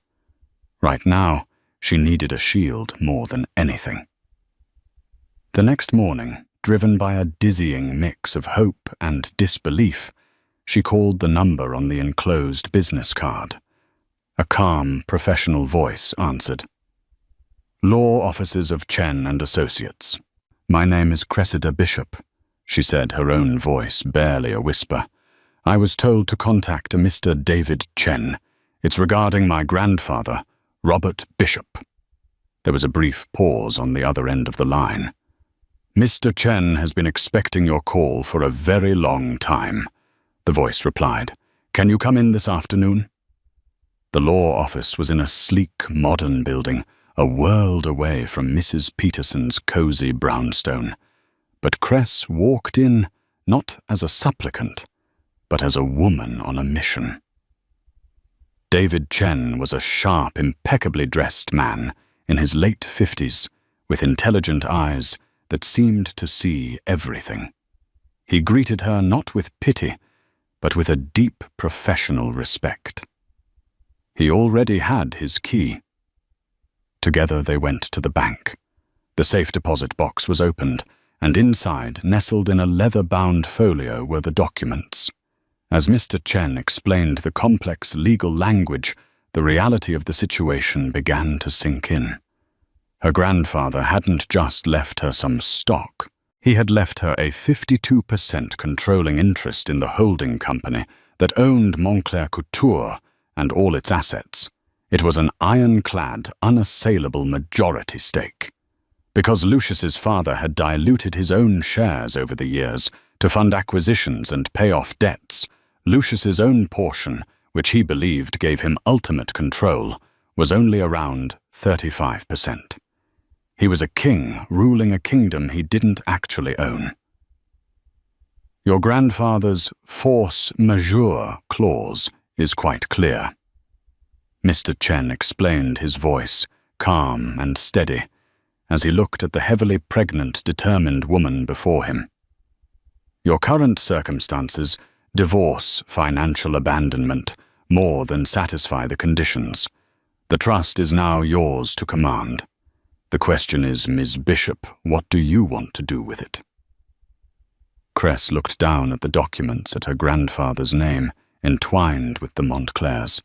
Right now, she needed a shield more than anything. The next morning, driven by a dizzying mix of hope and disbelief, she called the number on the enclosed business card. A calm, professional voice answered. Law Offices of Chen and Associates. My name is Cressida Bishop, she said, her own voice barely a whisper. I was told to contact a Mr. David Chen. It's regarding my grandfather, Robert Bishop. There was a brief pause on the other end of the line. Mr. Chen has been expecting your call for a very long time, the voice replied. Can you come in this afternoon? The law office was in a sleek, modern building, a world away from Mrs. Peterson's cozy brownstone. But Cress walked in not as a supplicant, but as a woman on a mission. David Chen was a sharp, impeccably dressed man in his late 50s, with intelligent eyes that seemed to see everything. He greeted her not with pity, but with a deep professional respect. He already had his key. Together they went to the bank. The safe deposit box was opened, and inside, nestled in a leather-bound folio, were the documents. As Mr. Chen explained the complex legal language, the reality of the situation began to sink in. Her grandfather hadn't just left her some stock. He had left her a 52% controlling interest in the holding company that owned Montclair Couture and all its assets. It was an ironclad, unassailable majority stake. Because Lucius's father had diluted his own shares over the years to fund acquisitions and pay off debts, Lucius's own portion, which he believed gave him ultimate control, was only around 35%. He was a king ruling a kingdom he didn't actually own. Your grandfather's force majeure clause is quite clear. Mr. Chen explained, his voice calm and steady, as he looked at the heavily pregnant, determined woman before him. Your current circumstances, divorce, financial abandonment, more than satisfy the conditions. The trust is now yours to command. The question is, Ms. Bishop, what do you want to do with it? Cress looked down at the documents at her grandfather's name, entwined with the Montclairs.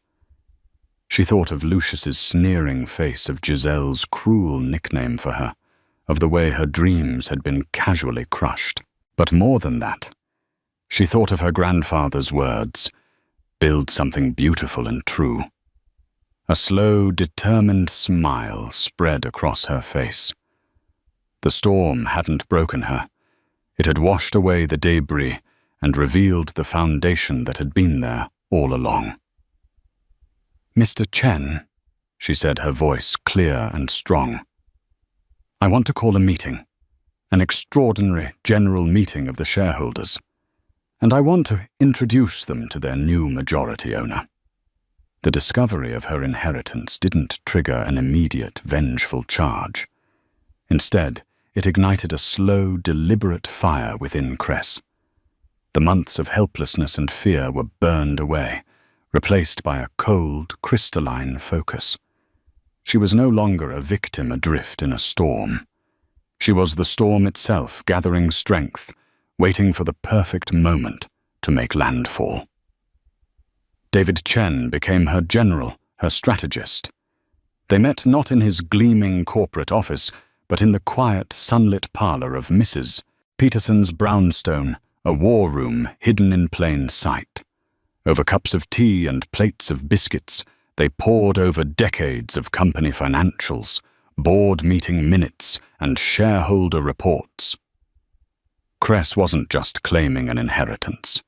She thought of Lucius's sneering face, of Giselle's cruel nickname for her, of the way her dreams had been casually crushed. But more than that, she thought of her grandfather's words, build something beautiful and true. A slow, determined smile spread across her face. The storm hadn't broken her. It had washed away the debris and revealed the foundation that had been there all along. Mr. Chen, she said, her voice clear and strong. I want to call a meeting, an extraordinary general meeting of the shareholders, and I want to introduce them to their new majority owner. The discovery of her inheritance didn't trigger an immediate, vengeful charge. Instead, it ignited a slow, deliberate fire within Cress. The months of helplessness and fear were burned away, replaced by a cold, crystalline focus. She was no longer a victim adrift in a storm. She was the storm itself, gathering strength, waiting for the perfect moment to make landfall. David Chen became her general, her strategist. They met not in his gleaming corporate office, but in the quiet, sunlit parlor of Mrs. Peterson's brownstone, a war room hidden in plain sight. Over cups of tea and plates of biscuits, they pored over decades of company financials, board meeting minutes, and shareholder reports. Cress wasn't just claiming an inheritance.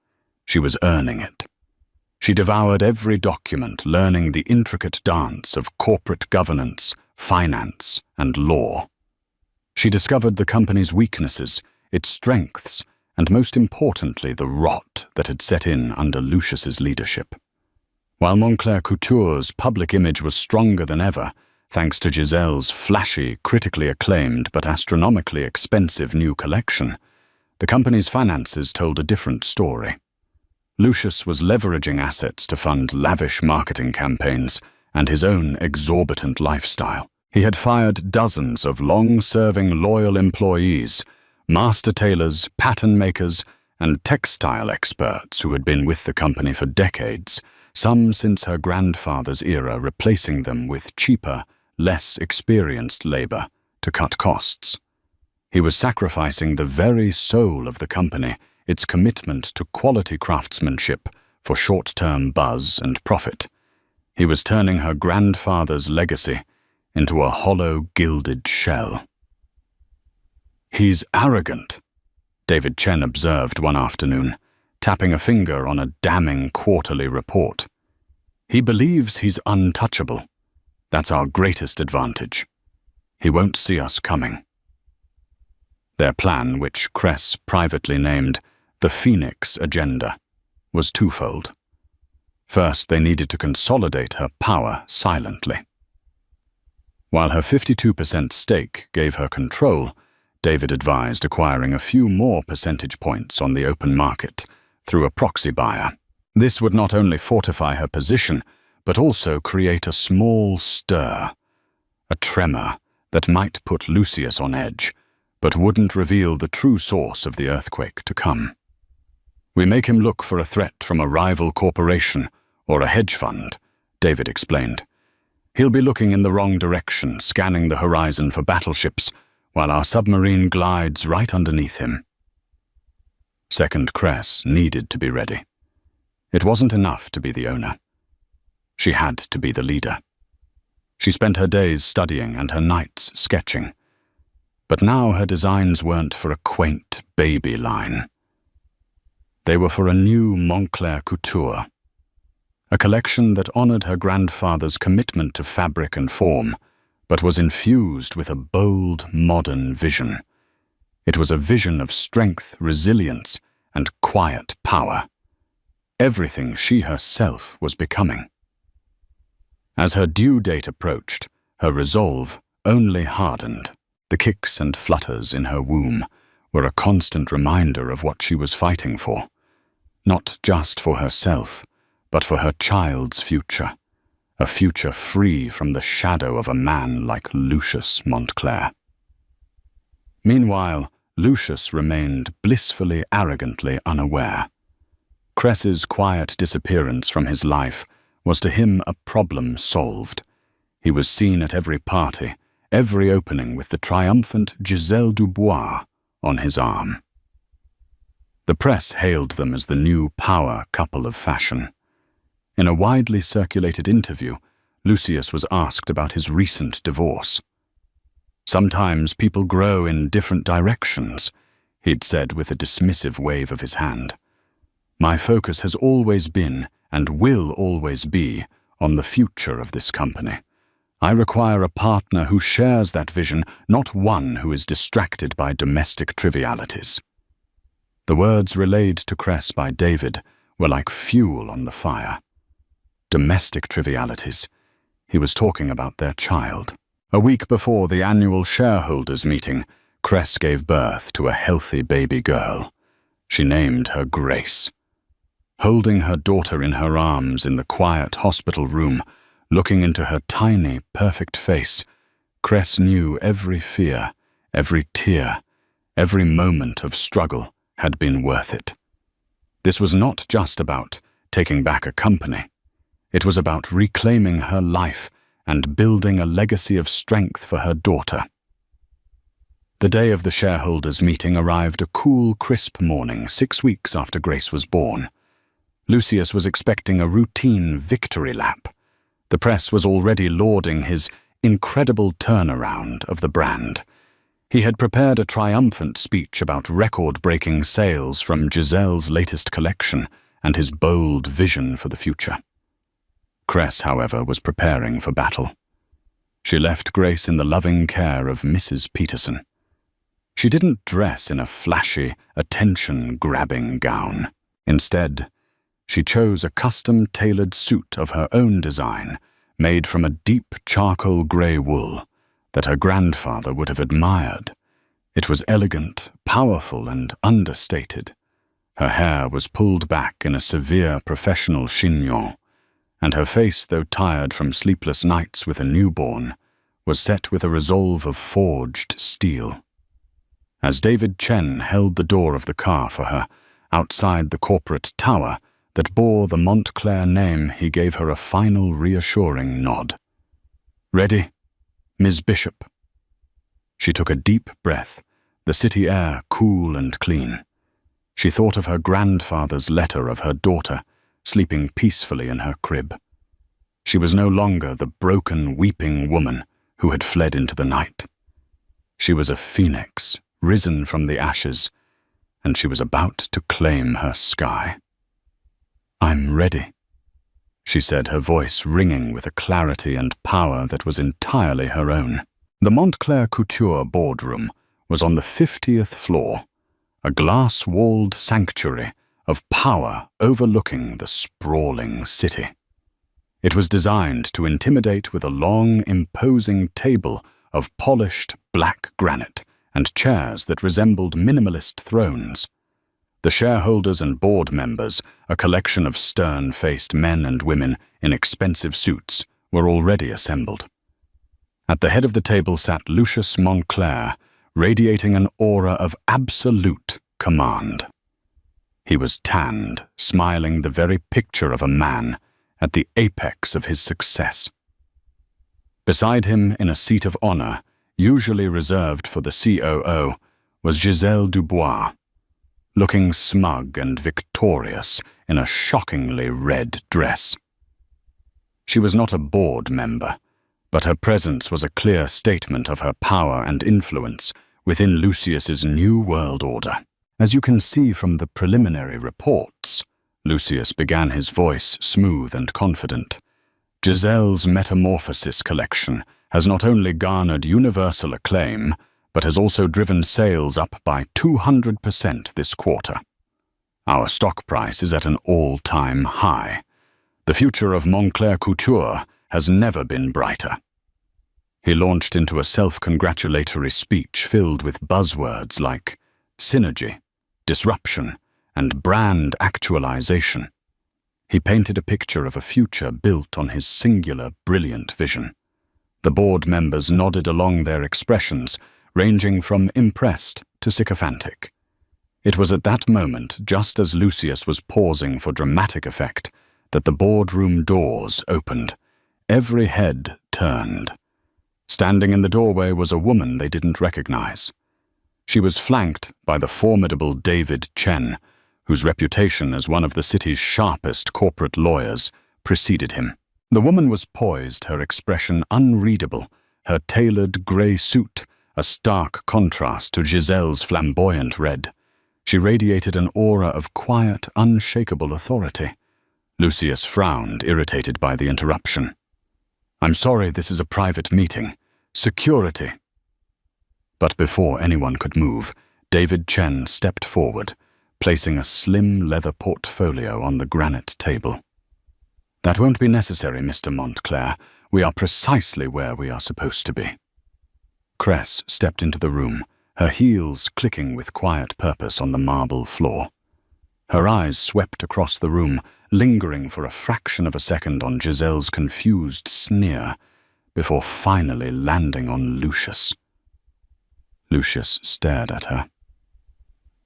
She was earning it. She devoured every document, learning the intricate dance of corporate governance, finance, and law. She discovered the company's weaknesses, its strengths, and most importantly, the rot that had set in under Lucius's leadership. While Montclair Couture's public image was stronger than ever, thanks to Giselle's flashy, critically acclaimed but astronomically expensive new collection, the company's finances told a different story. Lucius was leveraging assets to fund lavish marketing campaigns and his own exorbitant lifestyle. He had fired dozens of long-serving loyal employees, master tailors, pattern makers, and textile experts who had been with the company for decades, some since her grandfather's era, replacing them with cheaper, less experienced labor to cut costs. He was sacrificing the very soul of the company, its commitment to quality craftsmanship, for short-term buzz and profit. He was turning her grandfather's legacy into a hollow, gilded shell. "He's arrogant," David Chen observed one afternoon, tapping a finger on a damning quarterly report. "He believes he's untouchable. That's our greatest advantage. He won't see us coming." Their plan, which Cress privately named the Phoenix Agenda, was twofold. First, they needed to consolidate her power silently. While her 52% stake gave her control, David advised acquiring a few more percentage points on the open market through a proxy buyer. This would not only fortify her position, but also create a small stir, a tremor that might put Lucius on edge, but wouldn't reveal the true source of the earthquake to come. "We make him look for a threat from a rival corporation or a hedge fund," David explained. "He'll be looking in the wrong direction, scanning the horizon for battleships, while our submarine glides right underneath him." Second Cress needed to be ready. It wasn't enough to be the owner. She had to be the leader. She spent her days studying and her nights sketching. But now her designs weren't for a quaint baby line. They were for a new Montclair Couture, a collection that honored her grandfather's commitment to fabric and form, but was infused with a bold, modern vision. It was a vision of strength, resilience, and quiet power. Everything she herself was becoming. As her due date approached, her resolve only hardened. The kicks and flutters in her womb were a constant reminder of what she was fighting for. Not just for herself, but for her child's future. A future free from the shadow of a man like Lucius Montclair. Meanwhile, Lucius remained blissfully, arrogantly unaware. Cress's quiet disappearance from his life was to him a problem solved. He was seen at every party, every opening, with the triumphant Giselle Dubois on his arm. The press hailed them as the new power couple of fashion. In a widely circulated interview, Lucius was asked about his recent divorce. "Sometimes people grow in different directions," he'd said with a dismissive wave of his hand. "My focus has always been, and will always be, on the future of this company. I require a partner who shares that vision, not one who is distracted by domestic trivialities." The words relayed to Cress by David were like fuel on the fire. Domestic trivialities. He was talking about their child. A week before the annual shareholders' meeting, Cress gave birth to a healthy baby girl. She named her Grace. Holding her daughter in her arms in the quiet hospital room, looking into her tiny, perfect face, Cress knew every fear, every tear, every moment of struggle had been worth it. This was not just about taking back a company. It was about reclaiming her life and building a legacy of strength for her daughter. The day of the shareholders' meeting arrived a cool, crisp morning 6 weeks after Grace was born. Lucius was expecting a routine victory lap. The press was already lauding his incredible turnaround of the brand. He had prepared a triumphant speech about record-breaking sales from Giselle's latest collection and his bold vision for the future. Cress, however, was preparing for battle. She left Grace in the loving care of Mrs. Peterson. She didn't dress in a flashy, attention-grabbing gown. Instead, she chose a custom-tailored suit of her own design, made from a deep charcoal grey wool that her grandfather would have admired. It was elegant, powerful, and understated. Her hair was pulled back in a severe professional chignon, and her face, though tired from sleepless nights with a newborn, was set with a resolve of forged steel. As David Chen held the door of the car for her, outside the corporate tower that bore the Montclair name, he gave her a final reassuring nod. "Ready, Ms. Bishop?" She took a deep breath, the city air cool and clean. She thought of her grandfather's letter of her daughter, sleeping peacefully in her crib. She was no longer the broken, weeping woman who had fled into the night. She was a phoenix, risen from the ashes, and she was about to claim her sky. "I'm ready," she said, her voice ringing with a clarity and power that was entirely her own. The Montclair Couture boardroom was on the 50th floor, a glass-walled sanctuary of power overlooking the sprawling city. It was designed to intimidate with a long, imposing table of polished black granite and chairs that resembled minimalist thrones. The shareholders and board members, a collection of stern-faced men and women in expensive suits, were already assembled. At the head of the table sat Lucius Montclair, radiating an aura of absolute command. He was tanned, smiling the very picture of a man at the apex of his success. Beside him, in a seat of honor, usually reserved for the COO, was Giselle Dubois, looking smug and victorious in a shockingly red dress. She was not a board member, but her presence was a clear statement of her power and influence within Lucius's new world order. "As you can see from the preliminary reports," Lucius began, his voice smooth and confident, "Giselle's Metamorphosis collection has not only garnered universal acclaim, but has also driven sales up by 200% this quarter. Our stock price is at an all-time high. The future of Montclair Couture has never been brighter." He launched into a self-congratulatory speech filled with buzzwords like synergy, disruption, and brand actualization. He painted a picture of a future built on his singular, brilliant vision. The board members nodded along their expressions, ranging from impressed to sycophantic. It was at that moment, just as Lucius was pausing for dramatic effect, that the boardroom doors opened. Every head turned. Standing in the doorway was a woman they didn't recognize. She was flanked by the formidable David Chen, whose reputation as one of the city's sharpest corporate lawyers preceded him. The woman was poised, her expression unreadable, her tailored grey suit a stark contrast to Giselle's flamboyant red. She radiated an aura of quiet, unshakable authority. Lucius frowned, irritated by the interruption. "I'm sorry, this is a private meeting. Security." But before anyone could move, David Chen stepped forward, placing a slim leather portfolio on the granite table. "That won't be necessary, Mr. Montclair. We are precisely where we are supposed to be." Cress stepped into the room, her heels clicking with quiet purpose on the marble floor. Her eyes swept across the room, lingering for a fraction of a second on Giselle's confused sneer, before finally landing on Lucius. Lucius stared at her.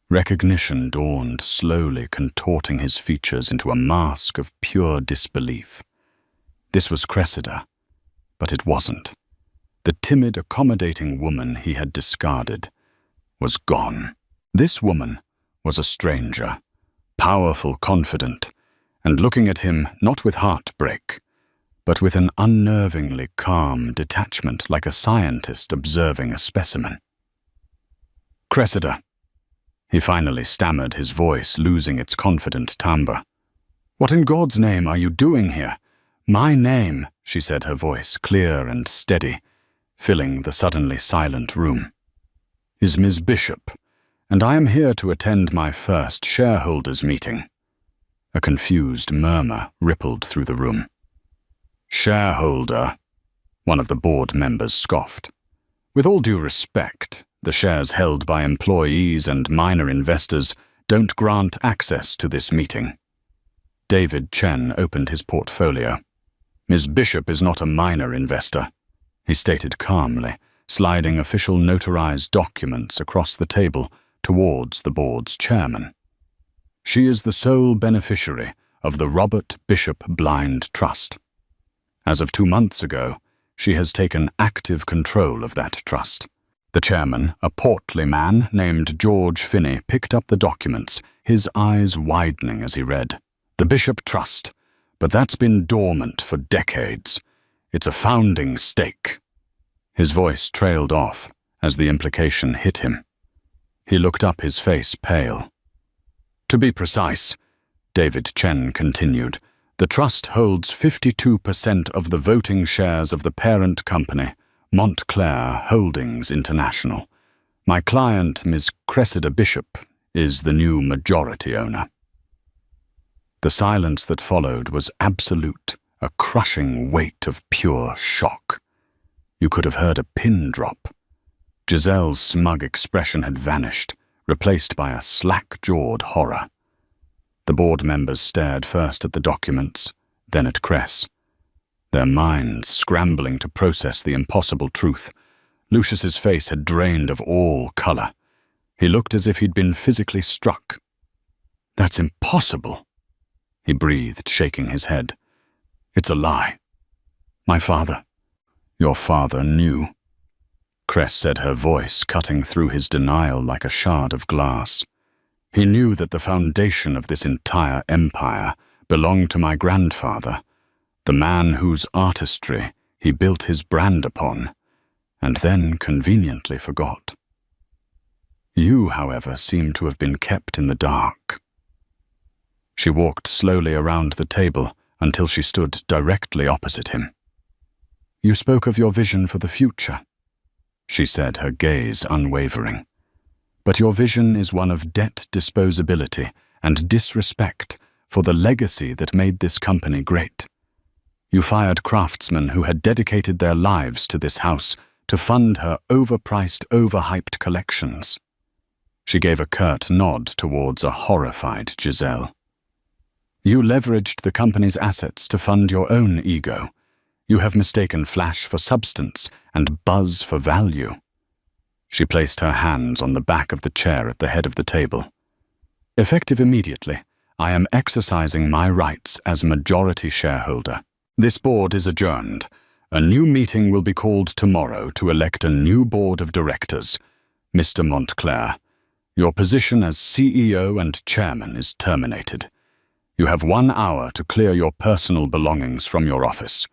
Recognition dawned, slowly contorting his features into a mask of pure disbelief. This was Cressida, but it wasn't. The timid, accommodating woman he had discarded was gone. This woman was a stranger, powerful, confident, and looking at him not with heartbreak, but with an unnervingly calm detachment like a scientist observing a specimen. Cressida. He finally stammered, his voice losing its confident timbre. What in God's name are you doing here? My name, she said, her voice clear and steady, filling the suddenly silent room, is Miss Bishop, and I am here to attend my first shareholders' meeting. A confused murmur rippled through the room. Shareholder, one of the board members scoffed. With all due respect, the shares held by employees and minor investors don't grant access to this meeting. David Chen opened his portfolio. Miss Bishop is not a minor investor, he stated calmly, sliding official notarized documents across the table towards the board's chairman. She is the sole beneficiary of the Robert Bishop Blind Trust. As of 2 months ago, she has taken active control of that trust. The chairman, a portly man named George Finney, picked up the documents, his eyes widening as he read. The Bishop Trust, but that's been dormant for decades. It's a founding stake. His voice trailed off as the implication hit him. He looked up, his face pale. To be precise, David Chen continued, the trust holds 52% of the voting shares of the parent company, Montclair Holdings International. My client, Ms. Cressida Bishop, is the new majority owner. The silence that followed was absolute, a crushing weight of pure shock. You could have heard a pin drop. Giselle's smug expression had vanished, replaced by a slack-jawed horror. The board members stared first at the documents, then at Cress, their minds scrambling to process the impossible truth. Lucius's face had drained of all color. He looked as if he'd been physically struck. That's impossible, he breathed, shaking his head. It's a lie. My father. Your father knew. Cress said, her voice cutting through his denial like a shard of glass. He knew that the foundation of this entire empire belonged to my grandfather, the man whose artistry he built his brand upon, and then conveniently forgot. You, however, seem to have been kept in the dark. She walked slowly around the table until she stood directly opposite him. You spoke of your vision for the future, she said, her gaze unwavering. But your vision is one of debt disposability and disrespect for the legacy that made this company great. You fired craftsmen who had dedicated their lives to this house to fund her overpriced, overhyped collections. She gave a curt nod towards a horrified Giselle. You leveraged the company's assets to fund your own ego. You have mistaken flash for substance and buzz for value. She placed her hands on the back of the chair at the head of the table. Effective immediately, I am exercising my rights as majority shareholder. This board is adjourned. A new meeting will be called tomorrow to elect a new board of directors. Mr. Montclair, your position as CEO and chairman is terminated. You have 1 hour to clear your personal belongings from your office.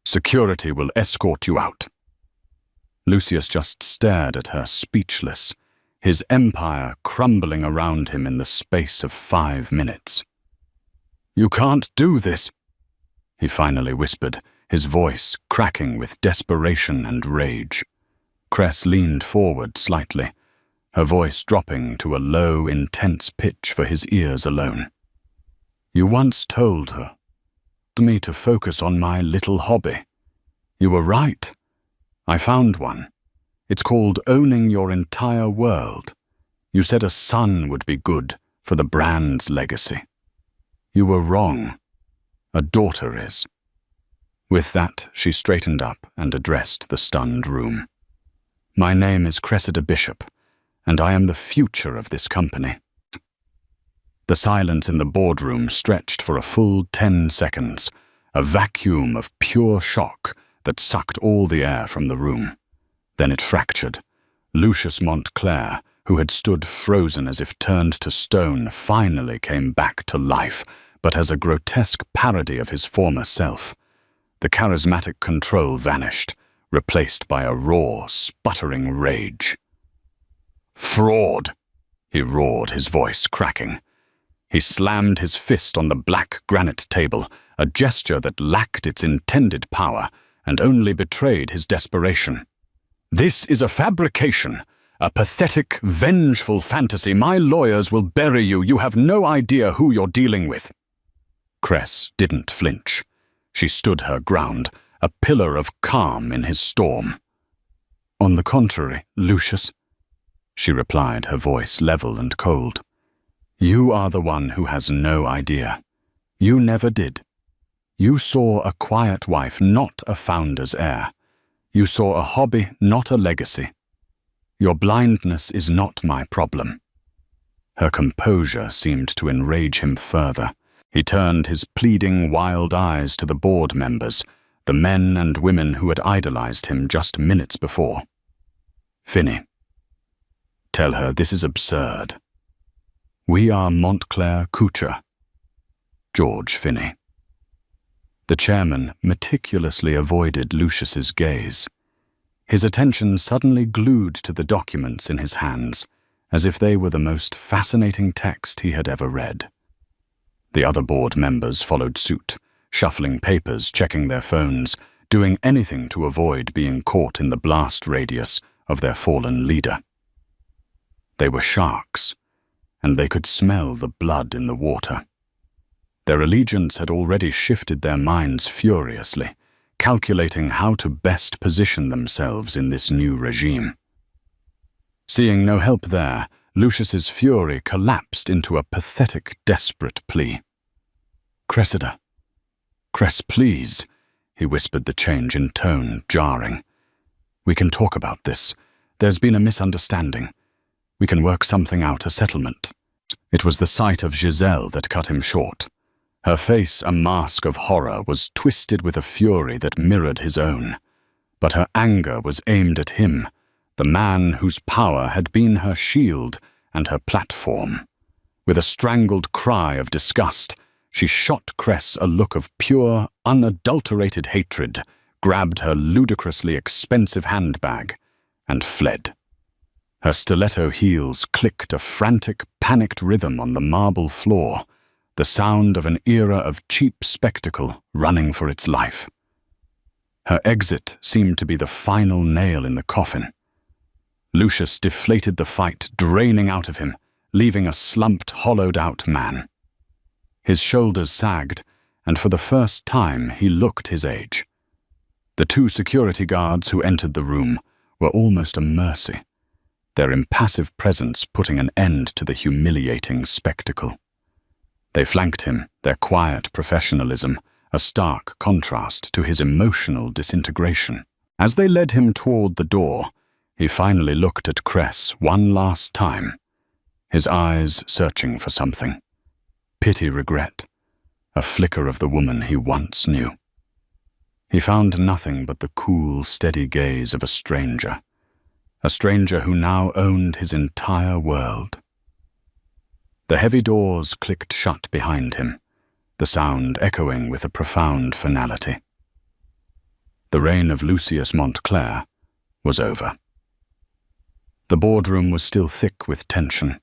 Security will escort you out. Lucius just stared at her, speechless, his empire crumbling around him in the space of 5 minutes. You can't do this, he finally whispered, his voice cracking with desperation and rage. Cress leaned forward slightly, her voice dropping to a low, intense pitch for his ears alone. You once told me to focus on my little hobby. You were right. I found one. It's called owning your entire world. You said a son would be good for the brand's legacy. You were wrong. A daughter is. With that, she straightened up and addressed the stunned room. My name is Cressida Bishop, and I am the future of this company. The silence in the boardroom stretched for a full 10 seconds, a vacuum of pure shock that sucked all the air from the room. Then it fractured. Lucius Montclair, who had stood frozen as if turned to stone, finally came back to life, but as a grotesque parody of his former self. The charismatic control vanished, replaced by a raw, sputtering rage. Fraud, he roared, his voice cracking. He slammed his fist on the black granite table, a gesture that lacked its intended power and only betrayed his desperation. This is a fabrication, a pathetic, vengeful fantasy. My lawyers will bury you. You have no idea who you're dealing with. Cress didn't flinch. She stood her ground, a pillar of calm in his storm. On the contrary, Lucius, she replied, her voice level and cold. You are the one who has no idea. You never did. You saw a quiet wife, not a founder's heir. You saw a hobby, not a legacy. Your blindness is not my problem. Her composure seemed to enrage him further. He turned his pleading, wild eyes to the board members, the men and women who had idolized him just minutes before. Finney, tell her this is absurd. We are Montclair Couture. George Finney. The chairman meticulously avoided Lucius's gaze. His attention suddenly glued to the documents in his hands, as if they were the most fascinating text he had ever read. The other board members followed suit, shuffling papers, checking their phones, doing anything to avoid being caught in the blast radius of their fallen leader. They were sharks, and they could smell the blood in the water. Their allegiance had already shifted their minds furiously, calculating how to best position themselves in this new regime. Seeing no help there, Lucius's fury collapsed into a pathetic, desperate plea. Cressida. Cress, please, he whispered, the change in tone jarring. We can talk about this. There's been a misunderstanding. We can work something out, a settlement. It was the sight of Giselle that cut him short. Her face, a mask of horror, was twisted with a fury that mirrored his own. But her anger was aimed at him, the man whose power had been her shield and her platform. With a strangled cry of disgust, she shot Cress a look of pure, unadulterated hatred, grabbed her ludicrously expensive handbag, and fled. Her stiletto heels clicked a frantic, panicked rhythm on the marble floor, the sound of an era of cheap spectacle running for its life. Her exit seemed to be the final nail in the coffin. Lucius deflated the fight, draining out of him, leaving a slumped, hollowed-out man. His shoulders sagged, and for the first time he looked his age. The two security guards who entered the room were almost a mercy, their impassive presence putting an end to the humiliating spectacle. They flanked him, their quiet professionalism, a stark contrast to his emotional disintegration. As they led him toward the door, he finally looked at Cress one last time, his eyes searching for something. Pity, regret, a flicker of the woman he once knew. He found nothing but the cool, steady gaze of a stranger who now owned his entire world. The heavy doors clicked shut behind him, the sound echoing with a profound finality. The reign of Lucius Montclair was over. The boardroom was still thick with tension.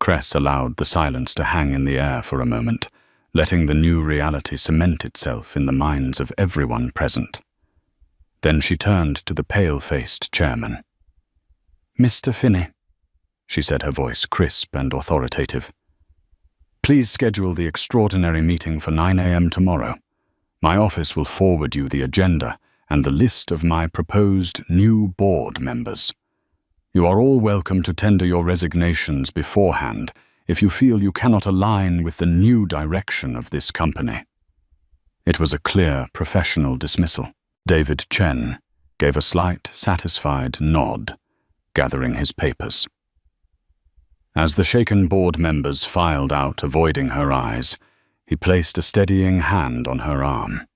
Cress allowed the silence to hang in the air for a moment, letting the new reality cement itself in the minds of everyone present. Then she turned to the pale-faced chairman. Mr. Finney, she said, her voice crisp and authoritative. Please schedule the extraordinary meeting for 9 a.m. tomorrow. My office will forward you the agenda and the list of my proposed new board members. You are all welcome to tender your resignations beforehand if you feel you cannot align with the new direction of this company. It was a clear, professional dismissal. David Chen gave a slight, satisfied nod, gathering his papers. As the shaken board members filed out, avoiding her eyes, he placed a steadying hand on her arm.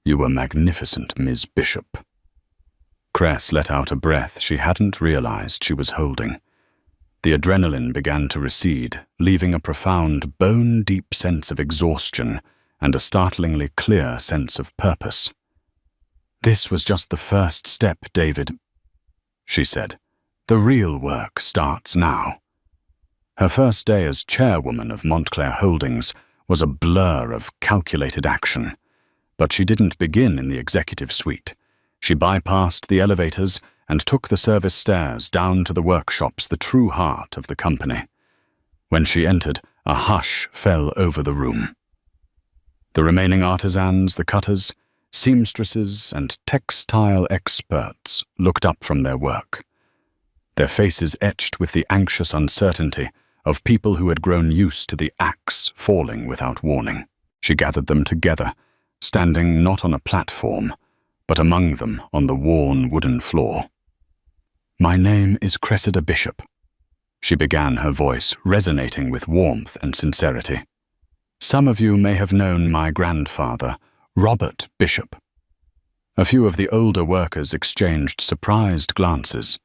You were magnificent, Ms. Bishop. Cress let out a breath she hadn't realized she was holding. The adrenaline began to recede, leaving a profound, bone-deep sense of exhaustion and a startlingly clear sense of purpose. This was just the first step, David, she said, The real work starts now. Her first day as chairwoman of Montclair Holdings was a blur of calculated action. But she didn't begin in the executive suite. She bypassed the elevators and took the service stairs down to the workshops, the true heart of the company. When she entered, a hush fell over the room. The remaining artisans, the cutters, seamstresses, and textile experts looked up from their work, their faces etched with the anxious uncertainty of people who had grown used to the axe falling without warning. She gathered them together, standing not on a platform, but among them on the worn wooden floor. "My name is Cressida Bishop," she began, her voice resonating with warmth and sincerity. "Some of you may have known my grandfather, Robert Bishop." A few of the older workers exchanged surprised glances.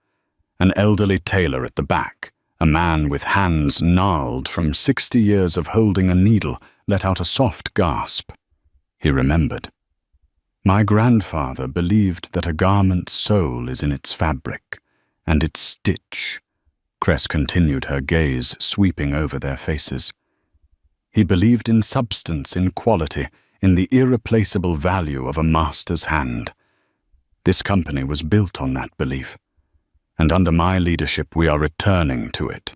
An elderly tailor at the back, a man with hands gnarled from 60 years of holding a needle, let out a soft gasp. He remembered. "My grandfather believed that a garment's soul is in its fabric and its stitch." Cress continued, her gaze sweeping over their faces. "He believed in substance, in quality, in the irreplaceable value of a master's hand. This company was built on that belief, and under my leadership we are returning to it."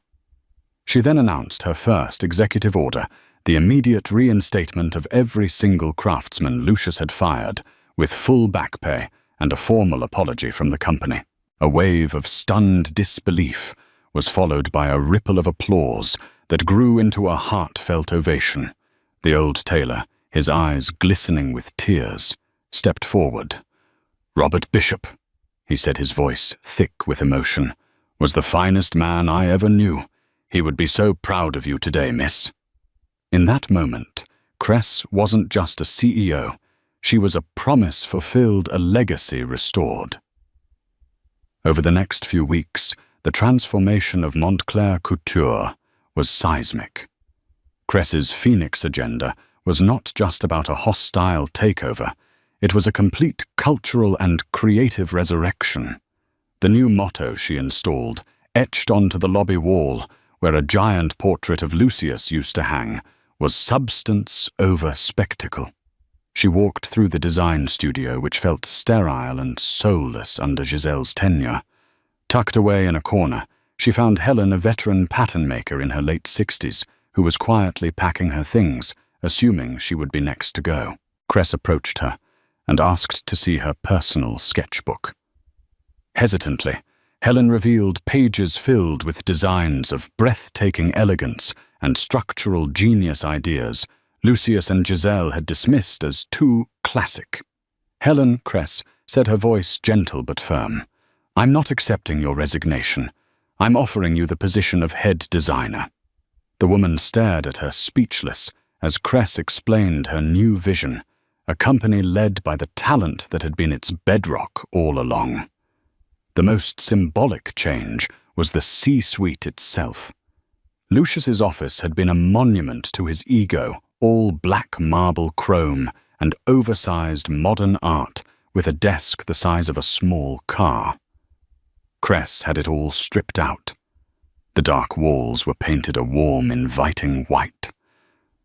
She then announced her first executive order, the immediate reinstatement of every single craftsman Lucius had fired, with full back pay and a formal apology from the company. A wave of stunned disbelief was followed by a ripple of applause that grew into a heartfelt ovation. The old tailor, his eyes glistening with tears, stepped forward. "Robert Bishop," he said, his voice thick with emotion, "was the finest man I ever knew. He would be so proud of you today, miss." In that moment, Cress wasn't just a CEO. She was a promise fulfilled, a legacy restored. Over the next few weeks, the transformation of Montclair Couture was seismic. Cress's Phoenix agenda was not just about a hostile takeover. It was a complete cultural and creative resurrection. The new motto she installed, etched onto the lobby wall, where a giant portrait of Lucius used to hang, was substance over spectacle. She walked through the design studio, which felt sterile and soulless under Giselle's tenure. Tucked away in a corner, she found Helen, a veteran pattern maker in her late 60s, who was quietly packing her things, assuming she would be next to go. Cress approached her and asked to see her personal sketchbook. Hesitantly, Helen revealed pages filled with designs of breathtaking elegance and structural genius ideas Lucius and Giselle had dismissed as too classic. "Helen," Cress said, her voice gentle but firm, "I'm not accepting your resignation. I'm offering you the position of head designer." The woman stared at her, speechless, as Cress explained her new vision, a company led by the talent that had been its bedrock all along. The most symbolic change was the C-suite itself. Lucius's office had been a monument to his ego, all black marble chrome and oversized modern art with a desk the size of a small car. Cress had it all stripped out. The dark walls were painted a warm, inviting white.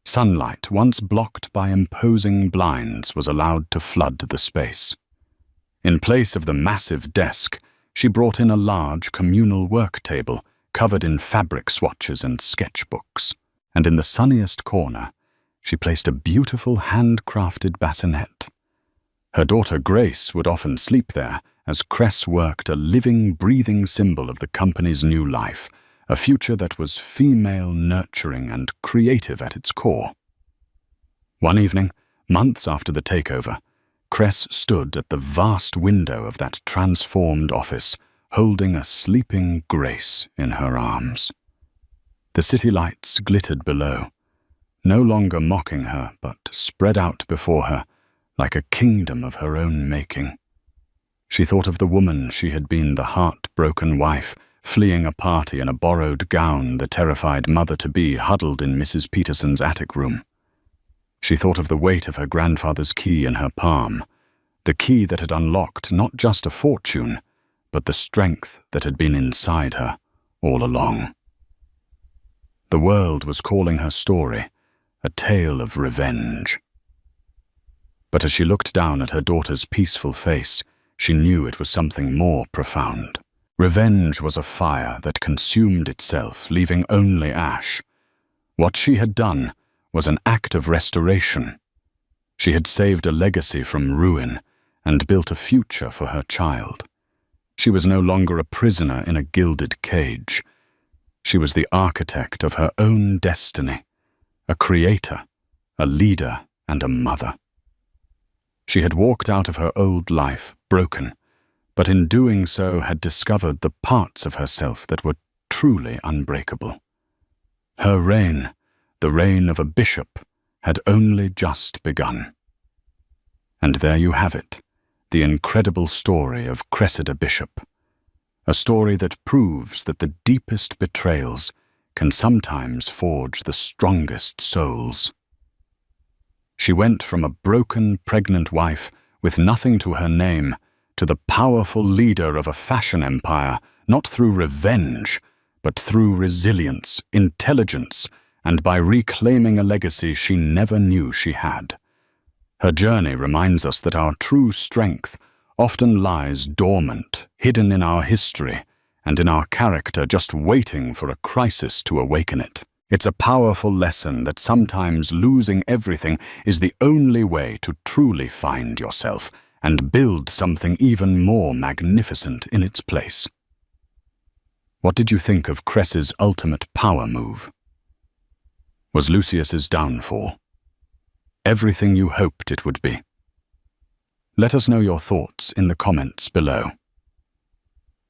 Sunlight, once blocked by imposing blinds, was allowed to flood the space. In place of the massive desk, she brought in a large communal work table covered in fabric swatches and sketchbooks, and in the sunniest corner, she placed a beautiful handcrafted bassinet. Her daughter Grace would often sleep there as Cress worked, a living, breathing symbol of the company's new life, a future that was female, nurturing, and creative at its core. One evening, months after the takeover, Cress stood at the vast window of that transformed office, holding a sleeping Grace in her arms. The city lights glittered below, no longer mocking her, but spread out before her like a kingdom of her own making. She thought of the woman she had been, the heartbroken wife, fleeing a party in a borrowed gown, the terrified mother-to-be huddled in Mrs. Peterson's attic room. She thought of the weight of her grandfather's key in her palm, the key that had unlocked not just a fortune, but the strength that had been inside her all along. The world was calling her story a tale of revenge. But as she looked down at her daughter's peaceful face, she knew it was something more profound. Revenge was a fire that consumed itself, leaving only ash. What she had done was an act of restoration. She had saved a legacy from ruin and built a future for her child. She was no longer a prisoner in a gilded cage. She was the architect of her own destiny, a creator, a leader, and a mother. She had walked out of her old life broken, but in doing so had discovered the parts of herself that were truly unbreakable. Her reign, the reign of a bishop, had only just begun. And there you have it, the incredible story of Cressida Bishop, a story that proves that the deepest betrayals can sometimes forge the strongest souls. She went from a broken, pregnant wife with nothing to her name to the powerful leader of a fashion empire, not through revenge, but through resilience, intelligence, and by reclaiming a legacy she never knew she had. Her journey reminds us that our true strength often lies dormant, hidden in our history, and in our character, just waiting for a crisis to awaken it. It's a powerful lesson that sometimes losing everything is the only way to truly find yourself and build something even more magnificent in its place. What did you think of Cress's ultimate power move? Was Lucius's downfall everything you hoped it would be? Let us know your thoughts in the comments below.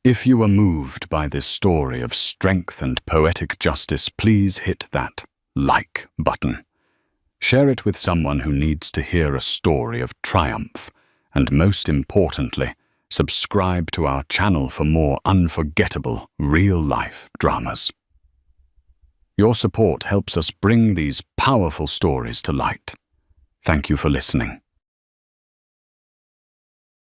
If you were moved by this story of strength and poetic justice, please hit that like button. Share it with someone who needs to hear a story of triumph, and most importantly, subscribe to our channel for more unforgettable, real-life dramas. Your support helps us bring these powerful stories to light. Thank you for listening.